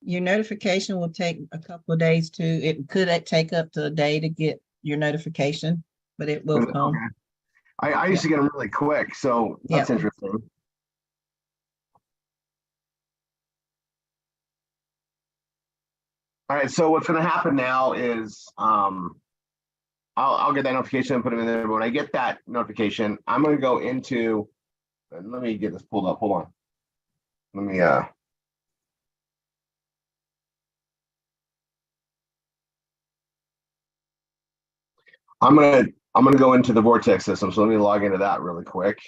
Your notification will take a couple of days to, it could take up to a day to get your notification, but it will come. Okay. I used to get them really quick, so that's Yeah. interesting. All right, so what's going to happen now is I'll get that notification and put them in there. But when I get that notification, I'm going to go into, let me get this pulled up. Hold on. Let me I'm gonna go into the Vortex system. So let me log into that really quick.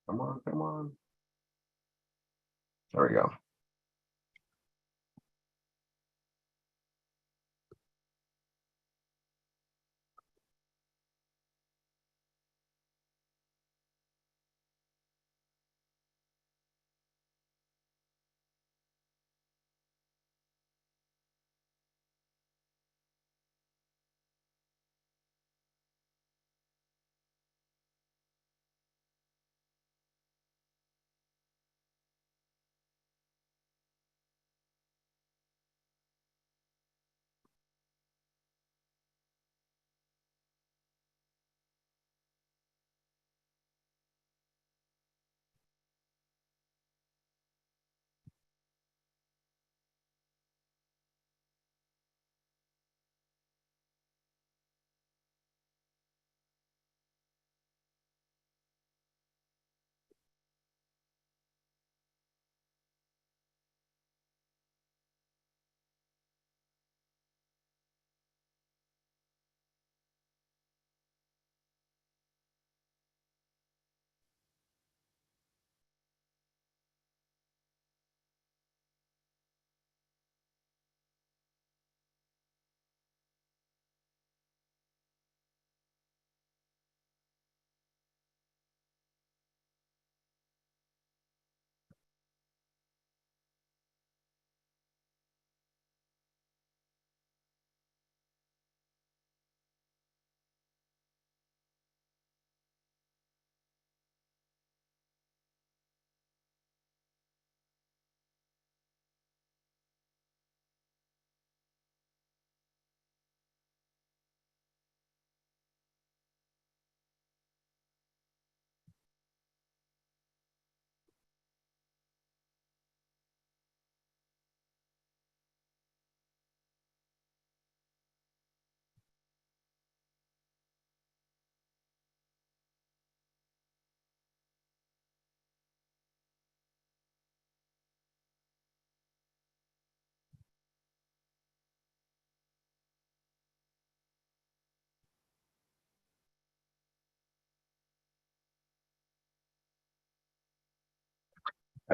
Come on, come on. There we go.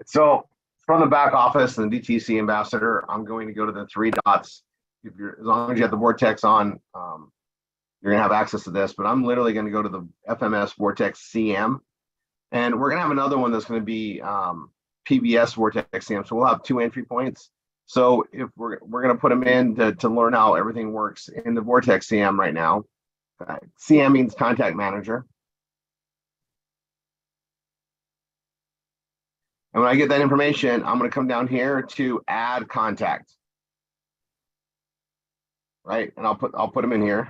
So from the back office and the DTC ambassador, I'm going to go to the three dots. If you're, as long as you have the Vortex on, you're gonna have access to this, but I'm literally gonna go to the FMS Vortex CM, and we're gonna have another one that's gonna be PBS Vortex CM. So we'll have 2 entry points. So if we're gonna put them in to learn how everything works in the Vortex CM right now. CM means contact manager. And when I get that information, I'm going to come down here to add contact. Right. And I'll put them in here.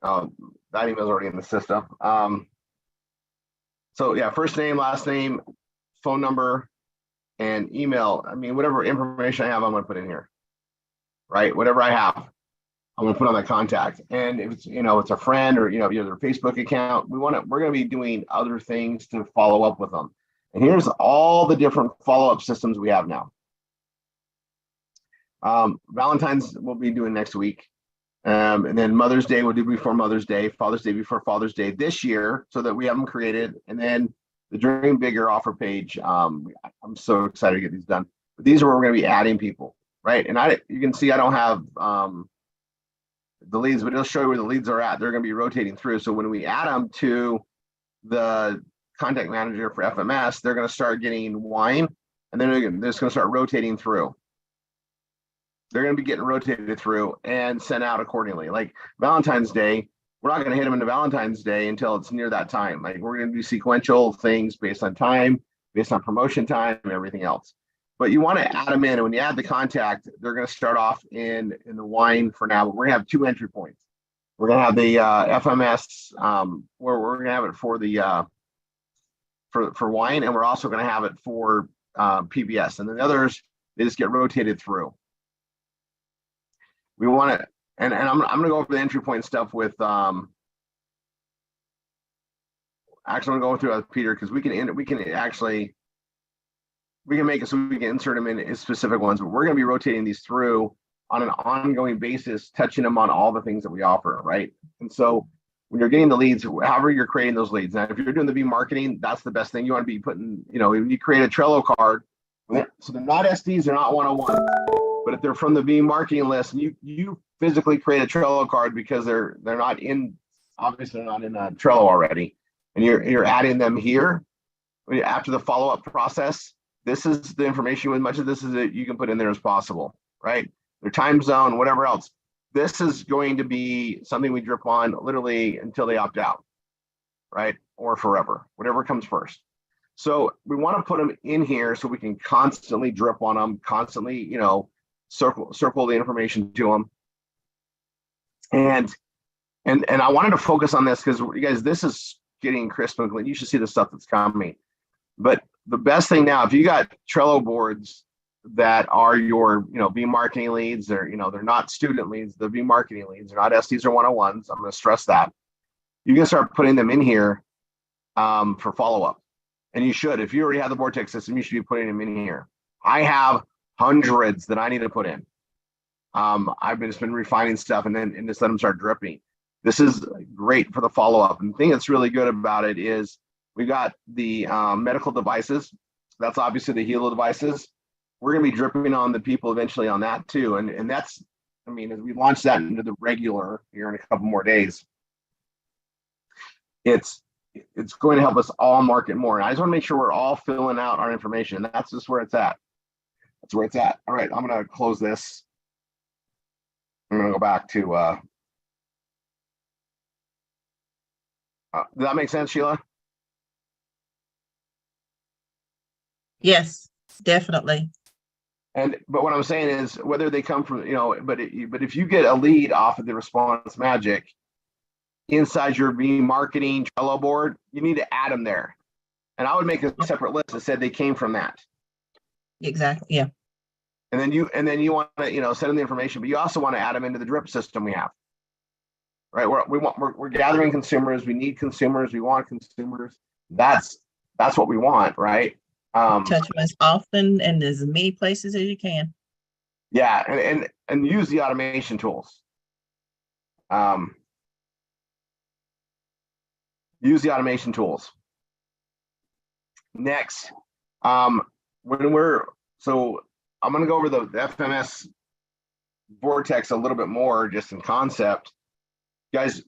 That email is already in the system. So yeah, first name, last name, phone number, and email. I mean, whatever information I have, I'm going to put in here. Right. Whatever I have, I'm going to put on that contact. And if it's, it's a friend or, their Facebook account, we're going to be doing other things to follow up with them. And here's all the different follow-up systems we have now. Valentine's we'll be doing next week. And then Mother's Day we'll do before Mother's Day, Father's Day before Father's Day this year, so that we have them created. And then the Dream Bigger offer page. I'm so excited to get these done. But these are where we're going to be adding people, right? And you can see I don't have the leads, but it'll show you where the leads are at. They're going to be rotating through. So when we add them to the contact manager for FMS, they're going to start getting wine, and then they're just going to start rotating through. They're going to be getting rotated through and sent out accordingly. Like Valentine's Day, we're not going to hit them into Valentine's Day until it's near that time. Like we're going to do sequential things based on time, based on promotion time, and everything else. But you want to add them in, and when you add the contact, they're going to start off in the wine for now. But we're going to have 2 entry points. We're going to have the FMS, where we're going to have it for the for wine, and we're also going to have it for PBS. And then the others, they just get rotated through. We want to, and I'm going to go over the entry point stuff with actually I'm going to go through with Peter, because we can make it so we can insert them in specific ones, but we're going to be rotating these through on an ongoing basis, touching them on all the things that we offer, right? And so when you're getting the leads, however you're creating those leads, now if you're doing the V marketing, that's the best thing. You want to be putting, when you create a Trello card, so they're not SDs, they're not 101, but if they're from the V marketing list, and you physically create a Trello card because they're not in, obviously they're not in Trello already, and you're adding them here after the follow-up process. This is the information, as much of this is that you can put in there as possible, right? Their time zone, whatever else. This is going to be something we drip on literally until they opt out, right? Or forever, whatever comes first. So we want to put them in here so we can constantly drip on them, constantly, circle the information to them. And I wanted to focus on this because you guys, this is getting crisp and clean. You should see the stuff that's coming. But the best thing now, if you got Trello boards that are your, V marketing leads, they're not student leads, the V marketing leads, they're not SDs or 101s. I'm going to stress that. You can start putting them in here for follow-up. And you should. If you already have the Vortex system, you should be putting them in here. I have hundreds that I need to put in. I've just been refining stuff and just let them start dripping. This is great for the follow-up. And the thing that's really good about it is we got the medical devices. That's obviously the Helo devices. We're going to be dripping on the people eventually on that too. And that's, as we launch that into the regular here in a couple more days, it's going to help us all market more. And I just want to make sure we're all filling out our information. That's just where it's at. That's where it's at. All right, I'm going to close this. I'm going to go back to, does that make sense, Sheila? Yes, definitely. But what I'm saying is, whether they come from, but if you get a lead off of the Response Magic inside your marketing Trello board, you need to add them there. And I would make a separate list that said they came from that. Exactly. Yeah. And then you want to, send them the information, but you also want to add them into the drip system we have. Right? We're gathering consumers. We need consumers. We want consumers. That's what we want, right? Touch them as often and as many places as you can. Yeah, and use the automation tools. Use the automation tools. Next, so I'm going to go over the FMS vortex a little bit more just in concept. Guys,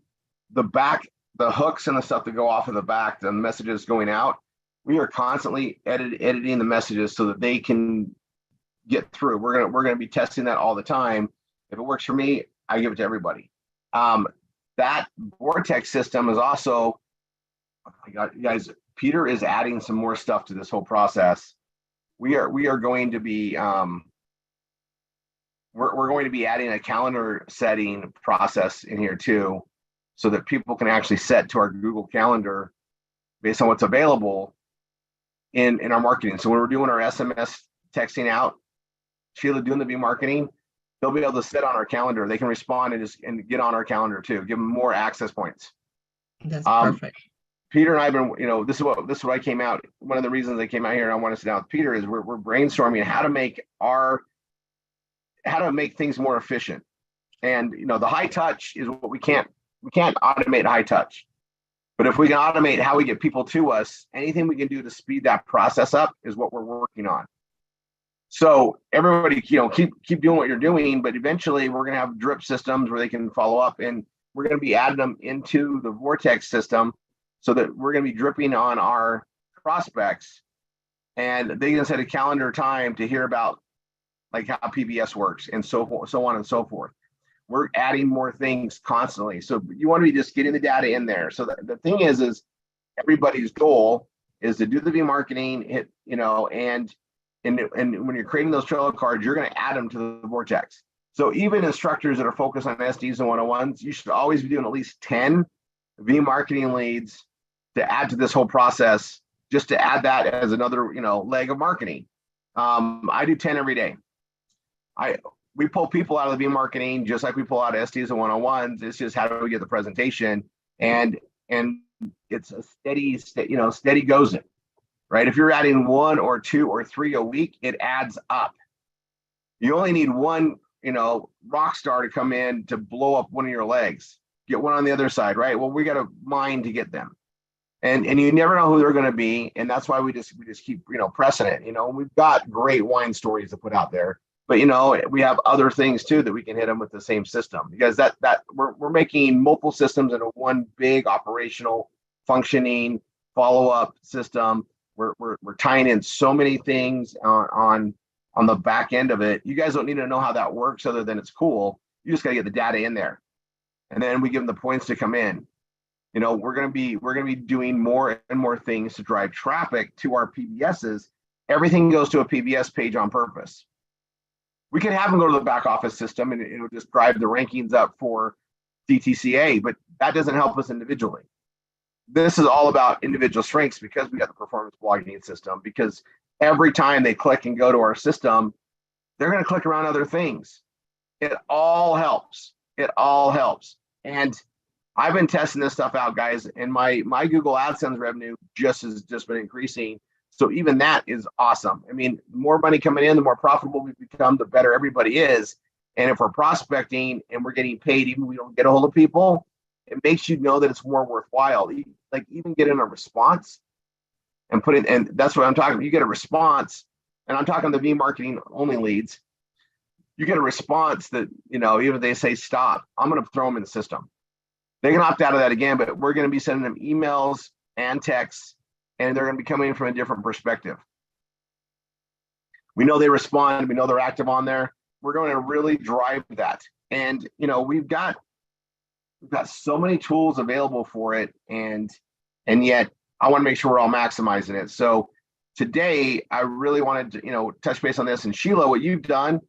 the hooks and the stuff that go off of the back, the messages going out, we are constantly editing the messages so that they can get through. We're gonna be testing that all the time. If it works for me, I give it to everybody. That vortex system is also, guys, Peter is adding some more stuff to this whole process. We are going to be we're going to be adding a calendar setting process in here too, so that people can actually set to our Google Calendar based on what's available in our marketing. So when we're doing our SMS texting out, Sheila doing the marketing, they'll be able to set on our calendar. They can respond and get on our calendar too, give them more access points. That's perfect. Peter and I have been, this is what I came out. One of the reasons I came out here and I want to sit down with Peter is we're brainstorming how to make things more efficient. And the high touch is what we can't automate high touch. But if we can automate how we get people to us, anything we can do to speed that process up is what we're working on. So everybody, keep doing what you're doing, but eventually we're going to have drip systems where they can follow up, and we're going to be adding them into the Vortex system so that we're going to be dripping on our prospects, and they can set a calendar time to hear about like how PBS works and so on and so forth. We're adding more things constantly. So you want to be just getting the data in there. So the thing is everybody's goal is to do the marketing, and when you're creating those Trello cards, you're going to add them to the Vortex. So even instructors that are focused on SDs and 101s, you should always be doing at least 10 marketing leads to add to this whole process, just to add that as another, leg of marketing. I do 10 every day. We pull people out of the marketing just like we pull out SDs and 101s. It's just how do we get the presentation, and it's a steady goes in, right? If you're adding 1 or 2 or 3 a week, it adds up. You only need one, rock star to come in to blow up one of your legs. Get one on the other side, right? Well, we got to mine to get them, and you never know who they're going to be, and that's why we just keep pressing it. We've got great wine stories to put out there. But we have other things too that we can hit them with the same system, because that we're making multiple systems into one big operational functioning follow-up system. We're tying in so many things on the back end of it. You guys don't need to know how that works other than it's cool. You just got to get the data in there, and then we give them the points to come in. We're gonna be doing more and more things to drive traffic to our PBSs. Everything goes to a PBS page on purpose. We can have them go to the back office system and it'll just drive the rankings up for DTCA, but that doesn't help us individually. This is all about individual strengths, because we got the performance blogging system, because every time they click and go to our system, they're going to click around other things. It all helps. And I've been testing this stuff out, guys, and my Google AdSense revenue has just been increasing. So even that is awesome. I mean, the more money coming in, the more profitable we become, the better everybody is. And if we're prospecting and we're getting paid, even if we don't get a hold of people, it makes you know that it's more worthwhile. Like even getting a response and and that's what I'm talking about. You get a response, and I'm talking the marketing only leads. You get a response that, even if they say stop, I'm going to throw them in the system. They can opt out of that again, but we're going to be sending them emails and texts, and they're going to be coming in from a different perspective. We know they respond. We know they're active on there. We're going to really drive that. And, we've got so many tools available for it. And yet I want to make sure we're all maximizing it. So today I really wanted to, touch base on this. And Sheila, what you've done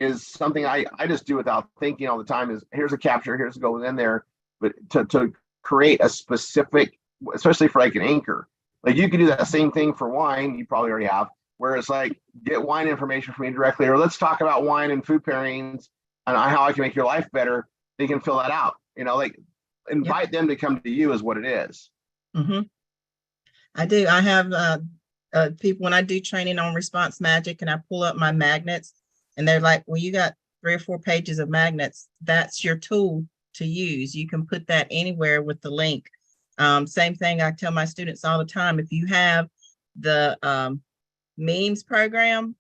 is something I just do without thinking all the time. Is here's a capture, here's a go in there, but to create a specific, especially for like an anchor. Like you can do that same thing for wine, you probably already have, where it's like, get wine information from me directly, or let's talk about wine and food pairings and how I can make your life better. They can fill that out, like invite them to come to you is what it is. Mm-hmm. I do. I have people, when I do training on Response Magic and I pull up my magnets and they're like, well, you got 3 or 4 pages of magnets. That's your tool to use. You can put that anywhere with the link. Same thing I tell my students all the time. If you have the memes program,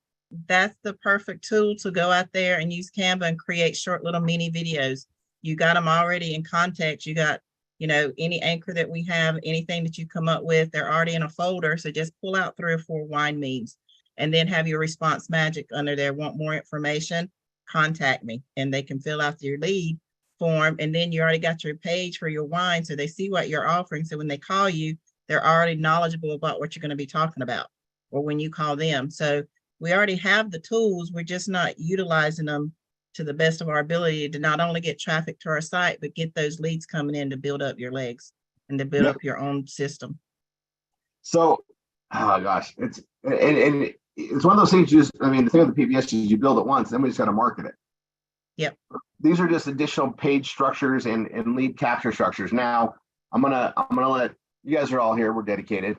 that's the perfect tool to go out there and use Canva and create short little mini videos. You got them already in context. You got, you know, any anchor that we have, anything that you come up with, they're already in a folder. So just pull out 3 or 4 wine memes and then have your response magic under there. Want more information? Contact me, and they can fill out your lead form. And then you already got your page for your wine. So they see what you're offering. So when they call you, they're already knowledgeable about what you're going to be talking about, or when you call them. So we already have the tools. We're just not utilizing them to the best of our ability to not only get traffic to our site, but get those leads coming in to build up your legs and to build up your own system. So, oh gosh, it's and it's one of those things. You just, I mean, the thing with the PBS is you build it once, then we just got to market it. Yep. These are just additional page structures and lead capture structures. Now, I'm gonna let you guys are all here. We're dedicated.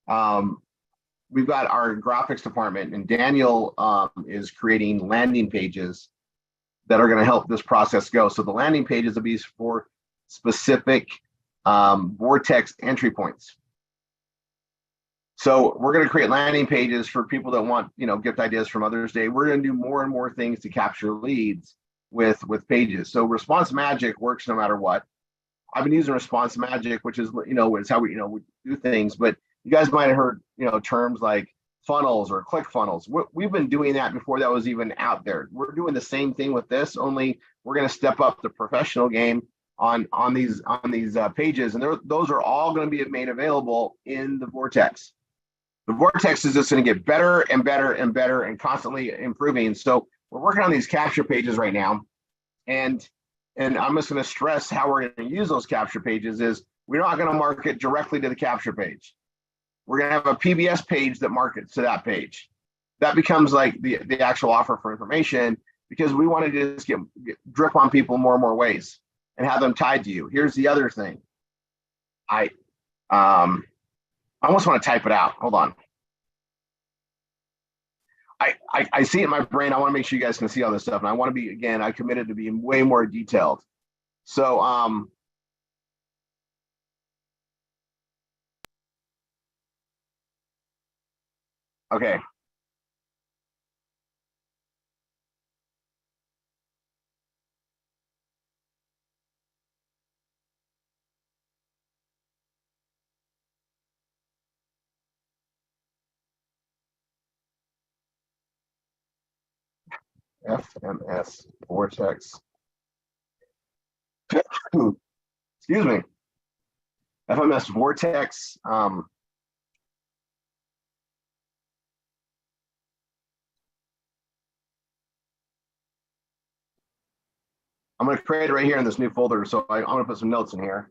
We've got our graphics department, and Daniel is creating landing pages that are going to help this process go. So the landing pages will be for specific vortex entry points. So we're going to create landing pages for people that want, you know, gift ideas from Mother's Day. We're going to do more and more things to capture leads with pages. So Response Magic works no matter what. I've been using Response Magic, which is, you know, it's how we, you know, we do things. But you guys might have heard, you know, terms like funnels or click funnels. We've been doing that before that was even out there. We're doing the same thing with this, only we're going to step up the professional game on these pages, and those are all going to be made available in the Vortex. The Vortex is just going to get better and better and better and constantly improving. So we're working on these capture pages right now, and I'm just going to stress how we're going to use those capture pages is we're not going to market directly to the capture page. We're going to have a PBS page that markets to that page. That becomes like the actual offer for information, because we want to just get drip on people more and more ways and have them tied to you. Here's the other thing. I almost want to type it out. Hold on. I see it in my brain. I want to make sure you guys can see all this stuff. And I want to be, again, I committed to being way more detailed. So, okay. FMS Vortex. Excuse me. FMS Vortex. I'm going to create it right here in this new folder. So I'm going to put some notes in here.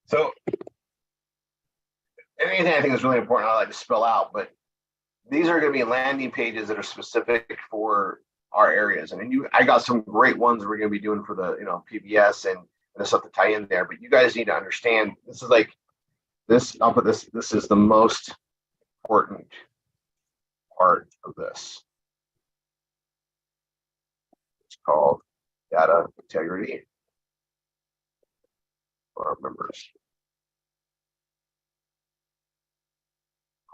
So anything I think is really important, I like to spell out, but these are going to be landing pages that are specific for our areas. And then I got some great ones we're going to be doing for the, PBS and the stuff to tie in there. But you guys need to understand, this is like this. I'll put this. This is the most important part of this. It's called data integrity for our members.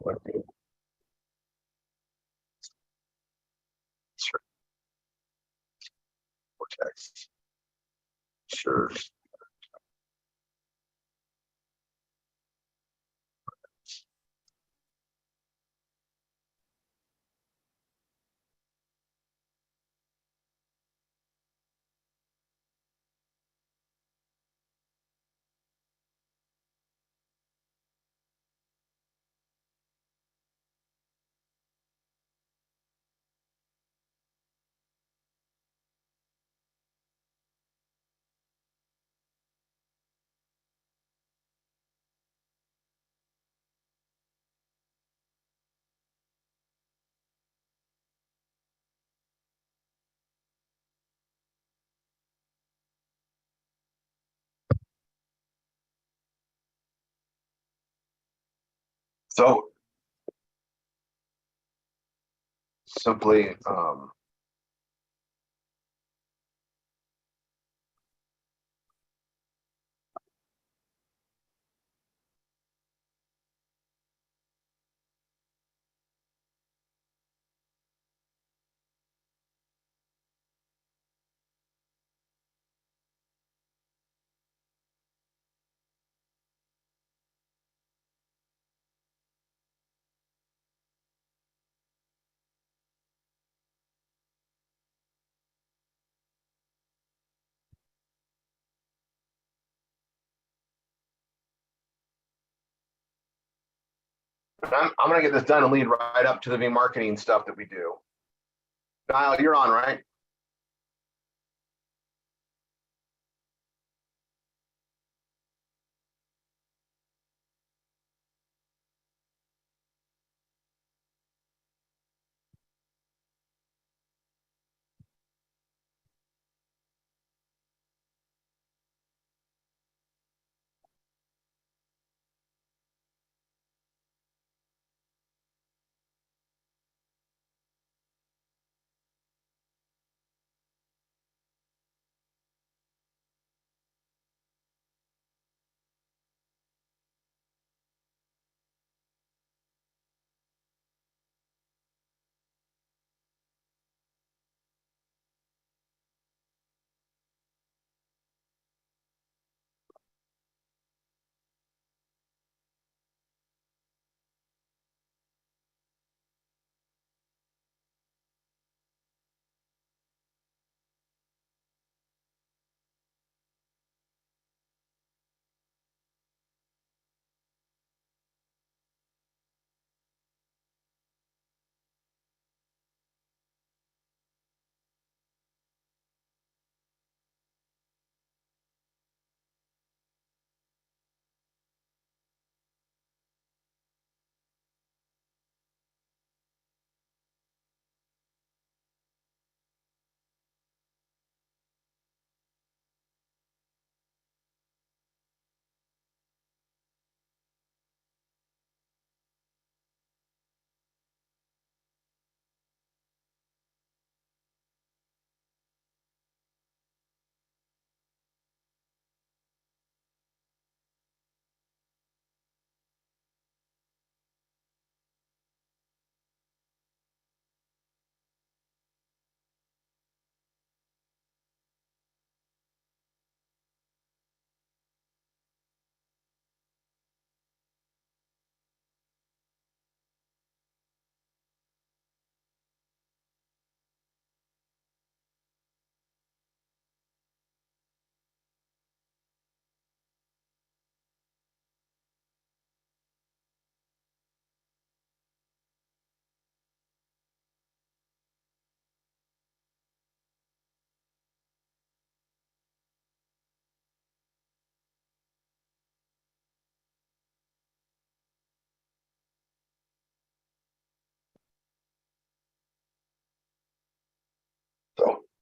Collecting. Vortex. Sure. So simply, I'm going to get this done and lead right up to the marketing stuff that we do. Niall, you're on, right?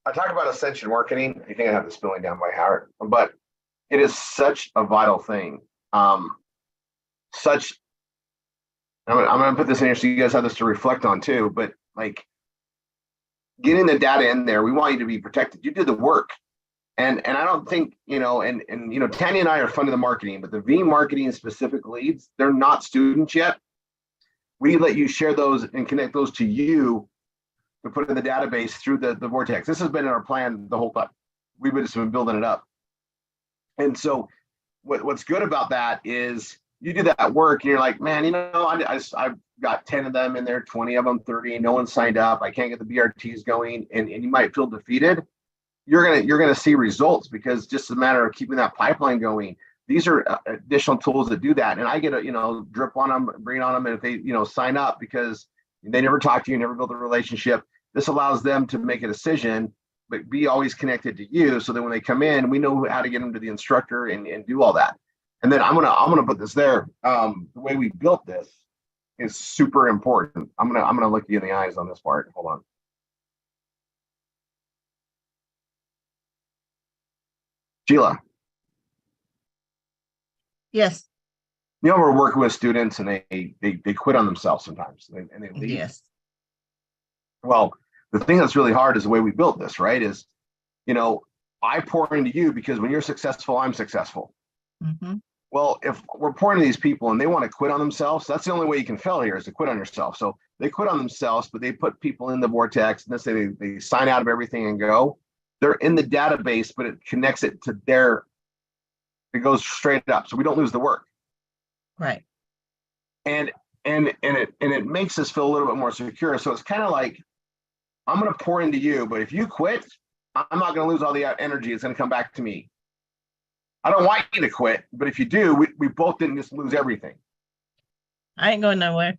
I talk about ascension marketing. I think I have this spilling down my heart, but it is such a vital thing. Such, I'm gonna put this in here so you guys have this to reflect on too. But like getting the data in there, we want you to be protected. You did the work, and I don't think and Tanya and I are funding the marketing, but the V marketing specific leads, they're not students yet. We let you share those and connect those to you to put in the database through the Vortex. This has been in our plan the whole time. We've just been building it up. And so what's good about that is you do that work and you're like, man, I've got 10 of them in there, 20 of them, 30, no one signed up. I can't get the BRTs going. And you might feel defeated. You're gonna see results because just a matter of keeping that pipeline going. These are additional tools that do that. And I get a, drip on them, bring it on them. And if they, sign up because they never talk to you, never build a relationship, this allows them to make a decision, but be always connected to you. So that when they come in, we know how to get them to the instructor and do all that. And then I'm gonna put this there. The way we built this is super important. I'm gonna look you in the eyes on this part. Hold on. Sheila. Yes. We're working with students and they quit on themselves sometimes and they leave. Yes. Well, the thing that's really hard is the way we built this, right? Is, I pour into you because when you're successful, I'm successful. Mm-hmm. Well, if we're pouring into these people and they want to quit on themselves, that's the only way you can fail here is to quit on yourself. So they quit on themselves, but they put people in the Vortex and let's say they sign out of everything and go. They're in the database, but it connects it to it goes straight up. So we don't lose the work. Right. And it makes us feel a little bit more secure. So it's kind of like, I'm going to pour into you, but if you quit, I'm not going to lose all the energy. It's going to come back to me. I don't want you to quit, but if you do, we both didn't just lose everything. I ain't going nowhere.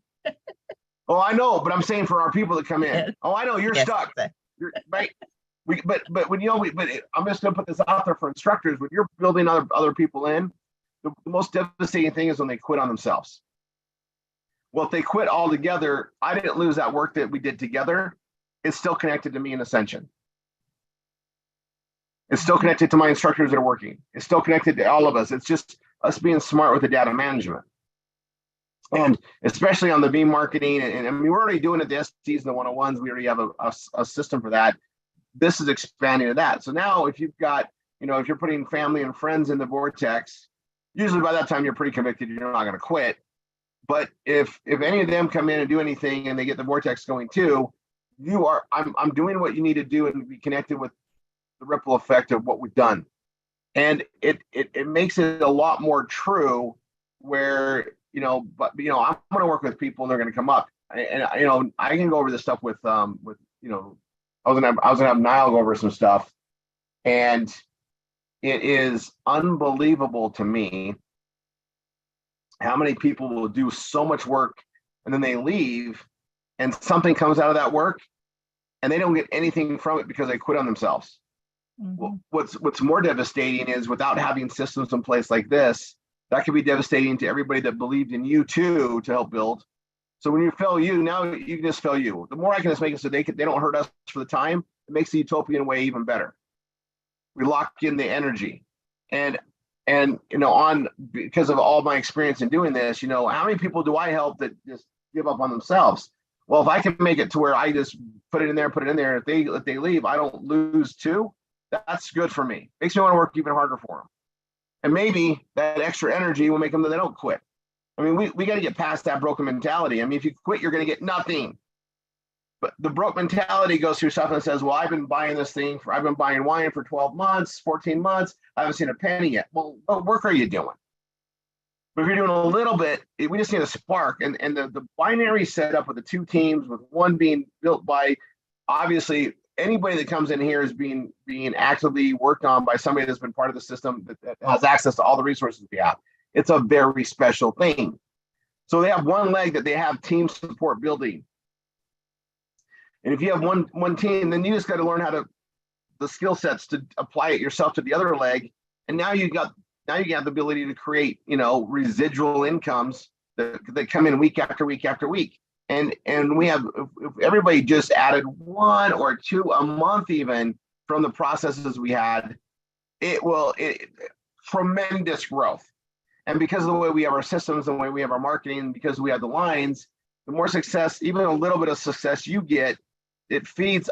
Oh, I know, but I'm saying for our people that come in. Yes. Oh, I know you're stuck. You're, right. But when I'm just going to put this out there for instructors. When you're building other people in, the most devastating thing is when they quit on themselves. Well, if they quit altogether, I didn't lose that work that we did together. It's still connected to me in Ascension. It's still connected to my instructors that are working. It's still connected to all of us. It's just us being smart with the data management. And especially on the V marketing, and I mean, we're already doing it, the STs and the 101s, we already have a system for that. This is expanding to that. So now if you've got, if you're putting family and friends in the Vortex, usually by that time you're pretty convicted, you're not going to quit. But if any of them come in and do anything and they get the Vortex going too, I'm doing what you need to do and be connected with the ripple effect of what we've done. And it makes it a lot more true where, I'm going to work with people and they're going to come up. And I can go over this stuff with I was gonna have Niall go over some stuff. And it is unbelievable to me how many people will do so much work and then they leave and something comes out of that work and they don't get anything from it because they quit on themselves. Mm-hmm. Well, what's more devastating is without having systems in place like this, that could be devastating to everybody that believed in you too to help build. So when you fail you, now you can just fail you. The more I can just make it so they don't hurt us for the time, it makes the utopian way even better. We lock in the energy. And because of all my experience in doing this, how many people do I help that just give up on themselves? Well, if I can make it to where I just put it in there, if they leave, I don't lose too. That's good for me. Makes me want to work even harder for them. And maybe that extra energy will make them that they don't quit. I mean, we got to get past that broken mentality. I mean, if you quit, you're going to get nothing. But the broke mentality goes through stuff and says, well, I've been buying I've been buying wine for 12 months, 14 months. I haven't seen a penny yet. Well, what work are you doing? But if you're doing a little bit, we just need a spark. And the binary setup with the two teams, with one being built by, obviously, anybody that comes in here is being actively worked on by somebody that's been part of the system that has access to all the resources we have. It's a very special thing. So they have one leg that they have team support building. And if you have one team, then you just got to learn the skill sets to apply it yourself to the other leg. And now you have the ability to create, residual incomes that come in week after week after week. And we have, if everybody just added one or two a month even, from the processes we had, tremendous growth. And because of the way we have our systems and the way we have our marketing, because we have the lines, the more success, even a little bit of success you get, it feeds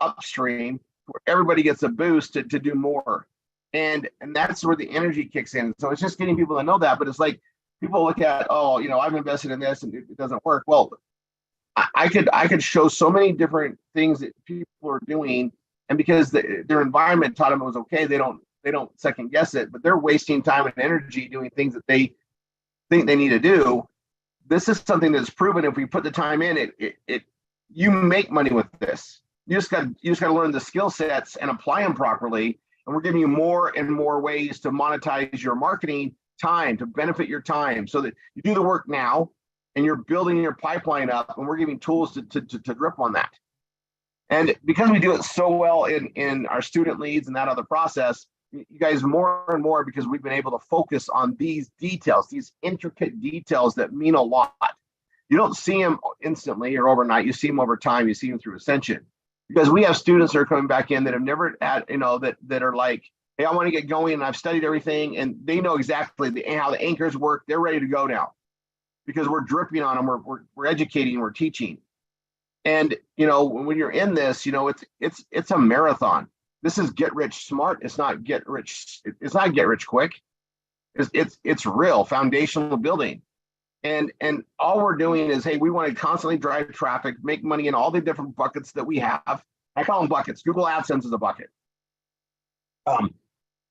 upstream where everybody gets a boost to do more. And that's where the energy kicks in. So it's just getting people to know that. But it's like people look at, oh, I've invested in this and it doesn't work. Well, I could show so many different things that people are doing, and because their environment taught them it was okay, they don't second guess it, but they're wasting time and energy doing things that they think they need to do. This is something that's proven. If we put the time in, you make money with this. You just got to learn the skill sets and apply them properly. And we're giving you more and more ways to monetize your marketing time, to benefit your time, so that you do the work now and you're building your pipeline up, and we're giving tools to drip on that. And because we do it so well in our student leads and that other process, you guys more and more, because we've been able to focus on these details, these intricate details that mean a lot. You don't see them instantly or overnight. You see them over time. You see them through Ascension, because we have students that are coming back in that have never had, that are like, hey, I want to get going, and I've studied everything, and they know exactly how the anchors work. They're ready to go now because we're dripping on them. We're educating, we're teaching. And, when you're in this, it's a marathon. This is get rich smart. It's not get rich. It's not get rich quick. It's real foundational building. And all we're doing is, hey, we want to constantly drive traffic, make money in all the different buckets that we have. I call them buckets. Google AdSense is a bucket.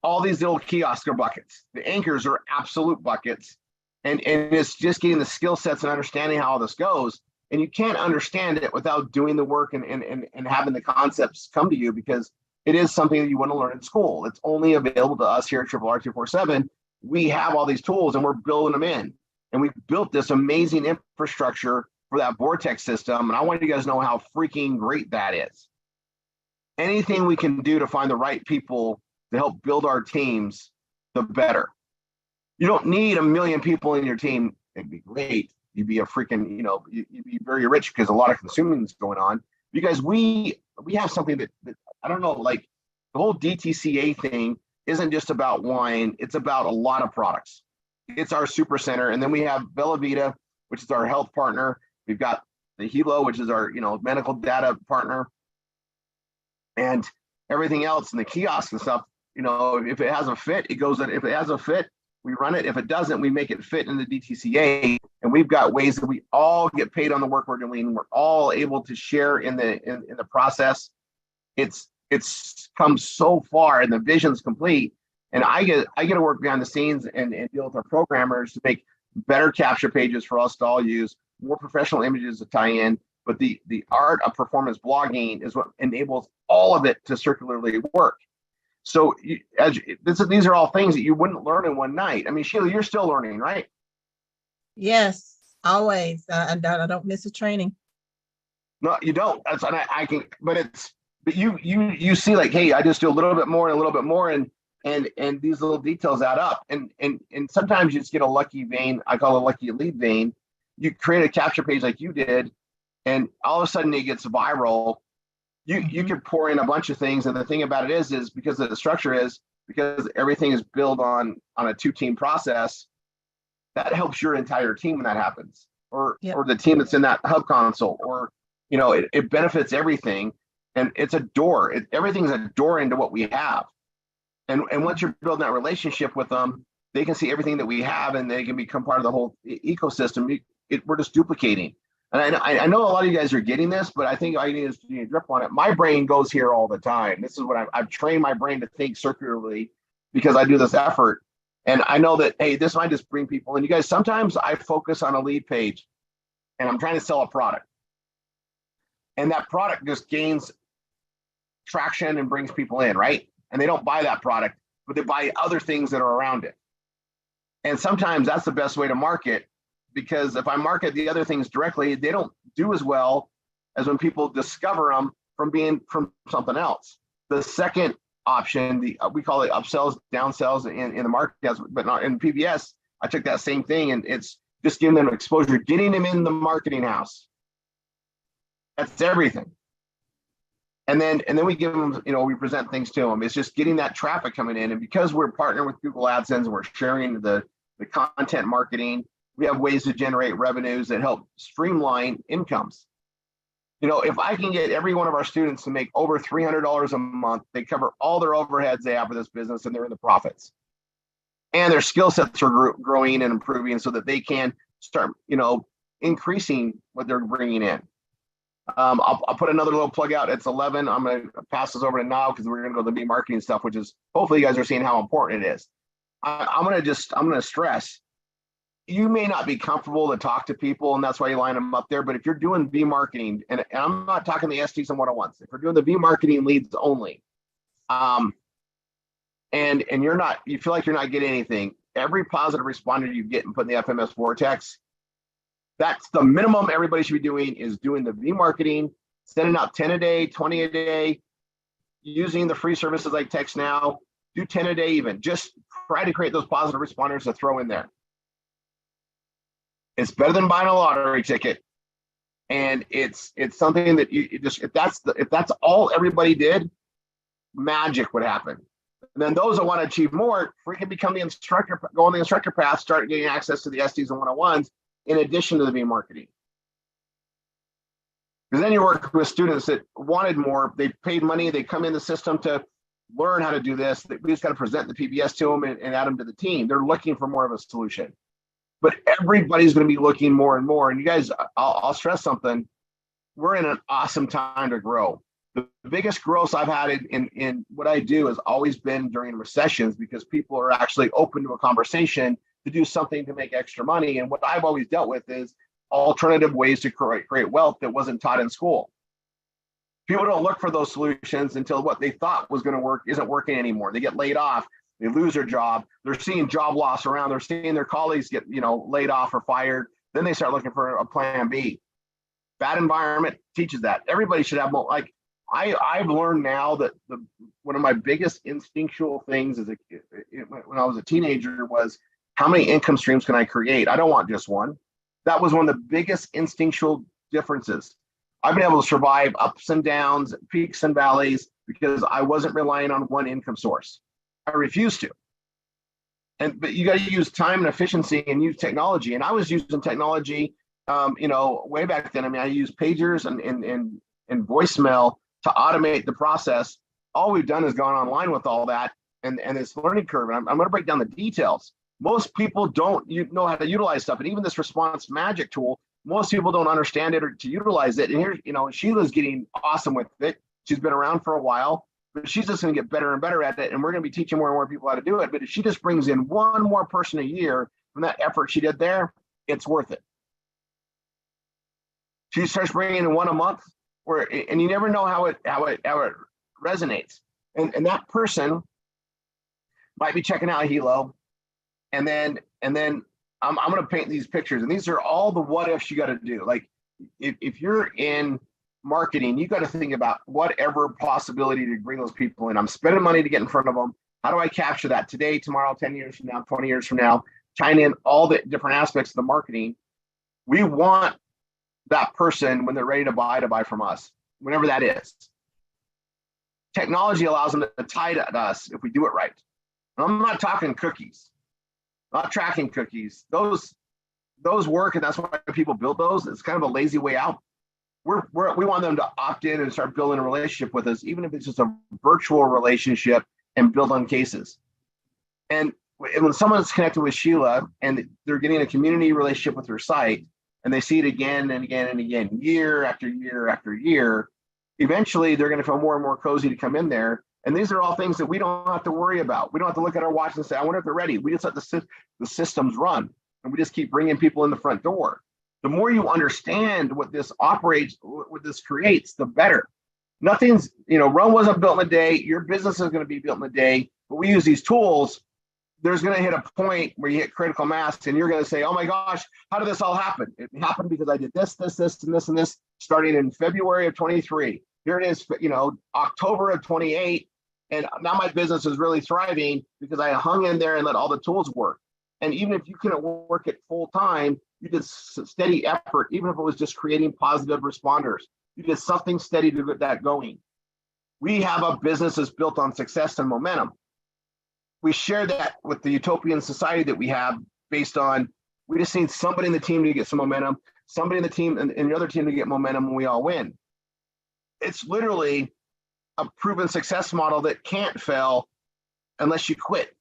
All these little kiosks are buckets. The anchors are absolute buckets. And it's just getting the skill sets and understanding how all this goes. And you can't understand it without doing the work and having the concepts come to you, because it is something that you want to learn in school. It's only available to us here at RRR247. We have all these tools and we're building them in. And we've built this amazing infrastructure for that Vortex system. And I want you guys to know how freaking great that is. Anything we can do to find the right people to help build our teams, the better. You don't need 1 million people in your team. It'd be great. You'd be a freaking, you'd be very rich because a lot of consuming is going on. Because we have something that I don't know, like the whole DTCA thing isn't just about wine. It's about a lot of products. It's our super center. And then we have Bella Vita, which is our health partner. We've got the Hilo, which is our, medical data partner, and everything else in the kiosk and stuff. If it has a fit, it goes in. If it has a fit, we run it. If it doesn't, we make it fit in the DTCA. And we've got ways that we all get paid on the work we're doing. We're all able to share in the process. It's come so far, and the vision's complete. And I get to work behind the scenes and deal with our programmers to make better capture pages for us to all use, more professional images to tie in. But the art of performance blogging is what enables all of it to circularly work. So these are all things that you wouldn't learn in one night. I mean, Sheila, you're still learning, right? Yes, always. I don't miss a training. No, you don't. But you see, like, hey, I just do a little bit more and a little bit more, and these little details add up. And sometimes you just get a lucky vein. I call it a lucky lead vein. You create a capture page like you did, and all of a sudden it gets viral. You could pour in a bunch of things, and the thing about it is because of the structure is because everything is built on a 2-team process. That helps your entire team when that happens, or the team that's in that hub console, or it benefits everything, and it's a door. Everything's a door into what we have, and once you're building that relationship with them, they can see everything that we have, and they can become part of the whole ecosystem. We're just duplicating. And I know a lot of you guys are getting this, but I think I need to drip on it. My brain goes here all the time. This is what I've trained my brain to think circularly, because I do this effort. And I know that, hey, this might just bring people in. You guys, sometimes I focus on a lead page and I'm trying to sell a product. And that product just gains traction and brings people in, right? And they don't buy that product, but they buy other things that are around it. And sometimes that's the best way to market, because if I market the other things directly, they don't do as well as when people discover them from something else. The second option, we call it upsells, downsells in the market, but not in PBS. I took that same thing, and it's just giving them exposure, getting them in the marketing house. That's everything. And then we give them, we present things to them. It's just getting that traffic coming in. And because we're partnering with Google AdSense and we're sharing the content marketing, we have ways to generate revenues that help streamline incomes. If I can get every one of our students to make over $300 a month, they cover all their overheads they have for this business and they're in the profits. And their skill sets are growing and improving so that they can start, increasing what they're bringing in. I'll put another little plug out. It's 11. I'm going to pass this over to now because we're going to go to the marketing stuff, which is hopefully you guys are seeing how important it is. I'm going to stress, you may not be comfortable to talk to people and that's why you line them up there. But if you're doing V marketing, and I'm not talking the STs and one-on-ones, if you're doing the V marketing leads only, and you feel like you're not getting anything, every positive responder you get and put in the FMS Vortex, that's the minimum everybody should be doing, is doing the V marketing, sending out 10 a day, 20 a day, using the free services like Text Now, do 10 a day even. Just try to create those positive responders to throw in there. It's better than buying a lottery ticket. And it's something that if that's all everybody did, magic would happen. And then those that want to achieve more, freaking become the instructor, go on the instructor path, start getting access to the SDs and one-on-ones in addition to the V marketing. Because then you work with students that wanted more, they paid money, they come in the system to learn how to do this. We just got to present the PBS to them and add them to the team. They're looking for more of a solution. But everybody's going to be looking more and more. And you guys, I'll stress something. We're in an awesome time to grow. The biggest growth I've had in what I do has always been during recessions, because people are actually open to a conversation to do something to make extra money. And what I've always dealt with is alternative ways to create wealth that wasn't taught in school. People don't look for those solutions until what they thought was going to work isn't working anymore. They get laid off, they lose their job, they're seeing job loss around, they're seeing their colleagues get laid off or fired. Then they start looking for a plan B. Bad environment teaches that. Everybody should have more. Like I've learned now that one of my biggest instinctual things when I was a teenager was, how many income streams can I create? I don't want just one. That was one of the biggest instinctual differences. I've been able to survive ups and downs, peaks and valleys, because I wasn't relying on one income source. I refused to. But you got to use time and efficiency and use technology. And I was using technology, way back then. I mean, I used pagers and voicemail to automate the process. All we've done is gone online with all that and this learning curve. And I'm going to break down the details. Most people don't know how to utilize stuff. And even this response magic tool, most people don't understand it or to utilize it. And here, Sheila's getting awesome with it. She's been around for a while, but she's just going to get better and better at it. And we're going to be teaching more and more people how to do it. But if she just brings in one more person a year from that effort she did there, it's worth it. She starts bringing in one a month, and you never know how it resonates. And that person might be checking out Hilo. And then I'm going to paint these pictures, and these are all the what ifs you got to do. Like if you're in marketing, you got to think about whatever possibility to bring those people in. I'm spending money to get in front of them. How do I capture that today, tomorrow, 10 years from now, 20 years from now, tying in all the different aspects of the marketing? We want that person, when they're ready to buy from us, whenever that is. Technology allows them to tie to us if we do it right. And I'm not talking cookies. Not tracking cookies. Those work, and that's why people build those. It's kind of a lazy way out. We want them to opt in and start building a relationship with us, even if it's just a virtual relationship, and build on cases. And when someone's connected with Sheila and they're getting a community relationship with her site, and they see it again and again and again, year after year after year, eventually they're going to feel more and more cozy to come in there. And these are all things that we don't have to worry about. We don't have to look at our watch and say, I wonder if they're ready. We just let the systems run, and we just keep bringing people in the front door. The more you understand what this operates, what this creates, the better. Nothing's, Rome wasn't built in a day. Your business is going to be built in a day. But we use these tools. There's going to hit a point where you hit critical mass, and you're going to say, oh my gosh, how did this all happen? It happened because I did this, and this, starting in February of 23. Here it is, October of 28. And now my business is really thriving because I hung in there and let all the tools work. And even if you couldn't work it full time, you did steady effort, even if it was just creating positive responders. You did something steady to get that going. We have a business that's built on success and momentum. We share that with the utopian society that we have based on, we just need somebody in the team to get some momentum, somebody in the team and the other team to get momentum, and we all win. It's literally a proven success model that can't fail unless you quit.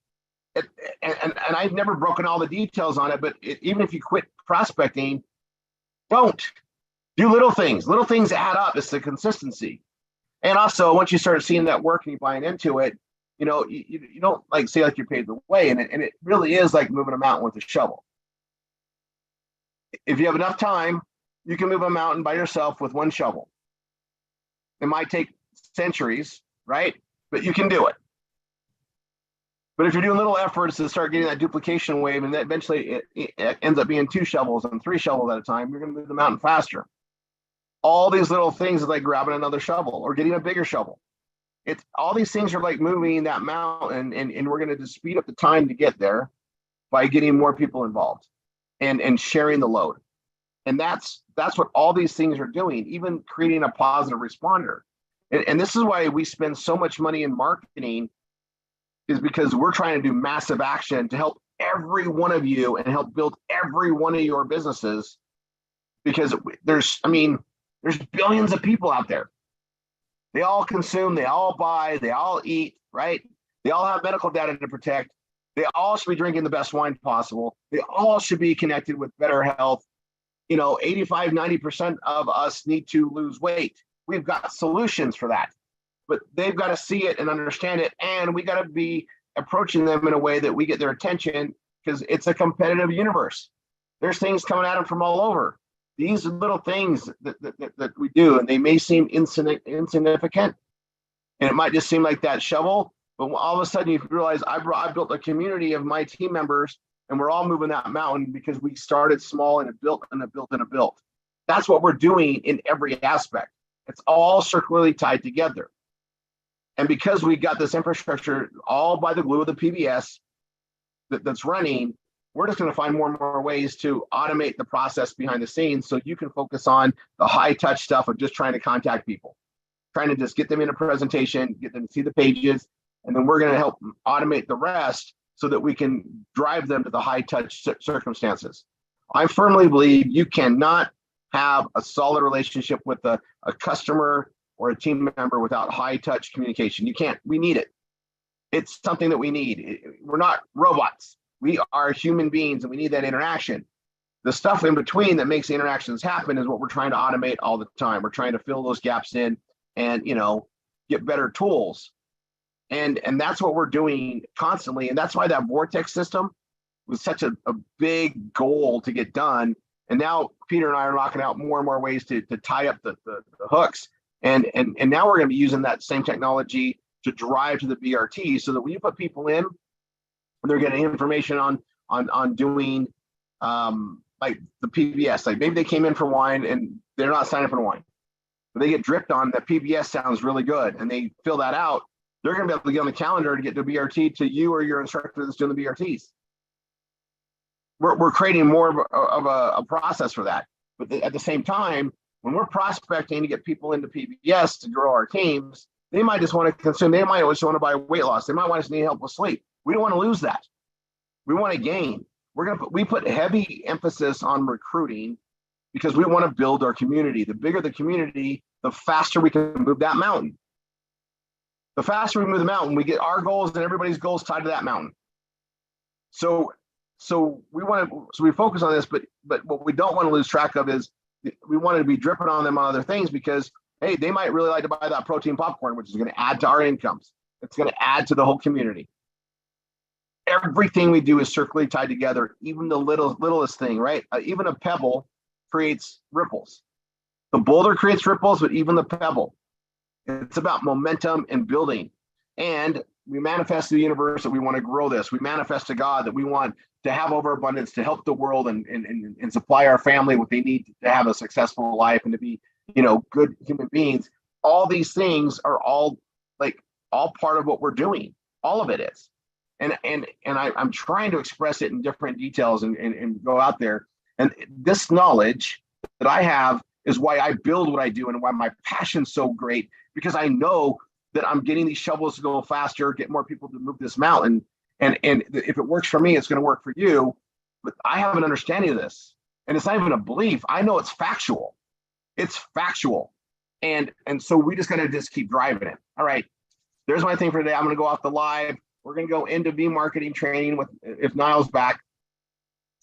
And I've never broken all the details on it, but even if you quit prospecting, don't. Do little things. Little things add up. It's the consistency. And also, once you start seeing that work and you buying into it, you don't like say like you're paid the way, and it really is like moving a mountain with a shovel. If you have enough time, you can move a mountain by yourself with one shovel. It might take centuries, right? But you can do it. But if you're doing little efforts to start getting that duplication wave, and that eventually it ends up being 2 shovels and 3 shovels at a time, you're going to move the mountain faster. All these little things is like grabbing another shovel or getting a bigger shovel. It's all these things are like moving that mountain, and we're going to just speed up the time to get there by getting more people involved and sharing the load. And that's what all these things are doing, even creating a positive responder. And this is why we spend so much money in marketing, is because we're trying to do massive action to help every one of you and help build every one of your businesses, because there's billions of people out there. They all consume, they all buy, they all eat, right? They all have medical data to protect. They all should be drinking the best wine possible. They all should be connected with better health. 85, 90% of us need to lose weight. We've got solutions for that, but they've got to see it and understand it. And we got to be approaching them in a way that we get their attention, because it's a competitive universe. There's things coming at them from all over. These are little things that we do, and they may seem insignificant, and it might just seem like that shovel, but all of a sudden you realize I built a community of my team members, and we're all moving that mountain because we started small and it built and it built and it built. That's what we're doing in every aspect. It's all circularly tied together. And because we got this infrastructure all by the glue of the PBS that's running, we're just going to find more and more ways to automate the process behind the scenes, so you can focus on the high touch stuff of just trying to contact people, trying to just get them in a presentation, get them to see the pages, and then we're going to help automate the rest so that we can drive them to the high touch circumstances. I firmly believe you cannot have a solid relationship with a customer or a team member without high touch communication. You can't. We need it. It's something that we need. We're not robots. We are human beings, and we need that interaction. The stuff in between that makes the interactions happen is what we're trying to automate all the time. We're trying to fill those gaps in and get better tools. And that's what we're doing constantly. And that's why that vortex system was such a big goal to get done. And now Peter and I are knocking out more and more ways to tie up the hooks. And now we're going to be using that same technology to drive to the BRT, so that when you put people in, they're getting information on doing like the PBS. Like maybe they came in for wine and they're not signing for the wine, but they get dripped on that PBS sounds really good, and they fill that out. They're going to be able to get on the calendar to get the BRT to you or your instructor that's doing the BRTs. We're creating more of a process for that. But at the same time, when we're prospecting to get people into PBS to grow our teams, they might just want to consume. They might just want to buy weight loss. They might want to need help with sleep. We don't want to lose that. We want to gain. We put heavy emphasis on recruiting because we want to build our community. The bigger the community, the faster we can move that mountain. The faster we move the mountain, we get our goals and everybody's goals tied to that mountain. So we focus on this, but what we don't want to lose track of is we want to be dripping on them on other things, because hey, they might really like to buy that protein popcorn, which is going to add to our incomes. It's going to add to the whole community. Everything we do is circularly tied together, even the littlest thing, right? Even a pebble creates ripples. The boulder creates ripples, but even the pebble. It's about momentum and building. And we manifest to the universe that we want to grow this. We manifest to God that we want to have overabundance, to help the world and supply our family what they need to have a successful life and to be, good human beings. All these things are all part of what we're doing. All of it is. And I'm trying to express it in different details and go out there. And this knowledge that I have is why I build what I do and why my passion's so great, because I know that I'm getting these shovels to go faster, get more people to move this mountain. And if it works for me, it's going to work for you. But I have an understanding of this. And it's not even a belief. I know it's factual. It's factual. And so we just got to just keep driving it. All right. There's my thing for today. I'm going to go off the live. We're going to go into V marketing training with, if Niall's back,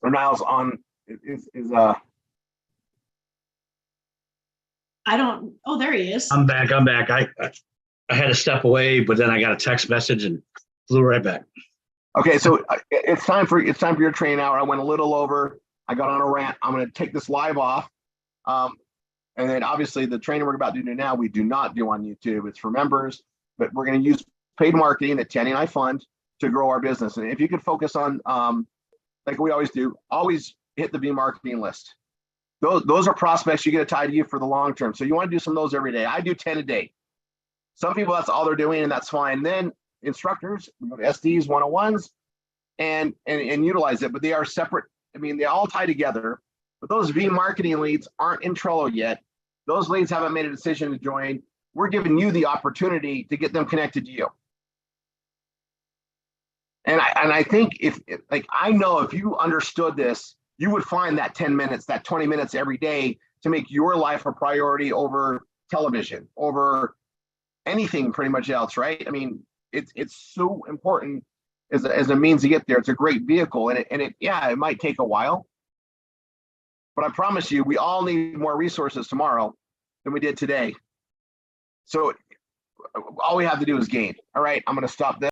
or Niall's on, I don't, oh, there he is. I'm back. I had to step away, but then I got a text message and flew right back. okay. So it's time for your training hour. I went a little over. I got on a rant. I'm going to take this live off. And then obviously the training we're about to do now, we do not do on YouTube. It's for members, but we're going to use paid marketing that Tanny and I fund to grow our business. And if you could focus on, like we always do, always hit the V marketing list. Those are prospects you get to tie to you for the long term. So you want to do some of those every day. I do 10 a day. Some people, that's all they're doing, and that's fine. Then instructors, SDs, 101s, and utilize it, but they are separate. I mean, they all tie together. But those V marketing leads aren't in Trello yet. Those leads haven't made a decision to join. We're giving you the opportunity to get them connected to you. And I think I know if you understood this, you would find that 10 minutes, that 20 minutes every day to make your life a priority over television, over anything pretty much else, right? I mean, it's so important as a means to get there. It's a great vehicle, and it might take a while. But I promise you, we all need more resources tomorrow than we did today. So all we have to do is gain. All right, I'm going to stop there.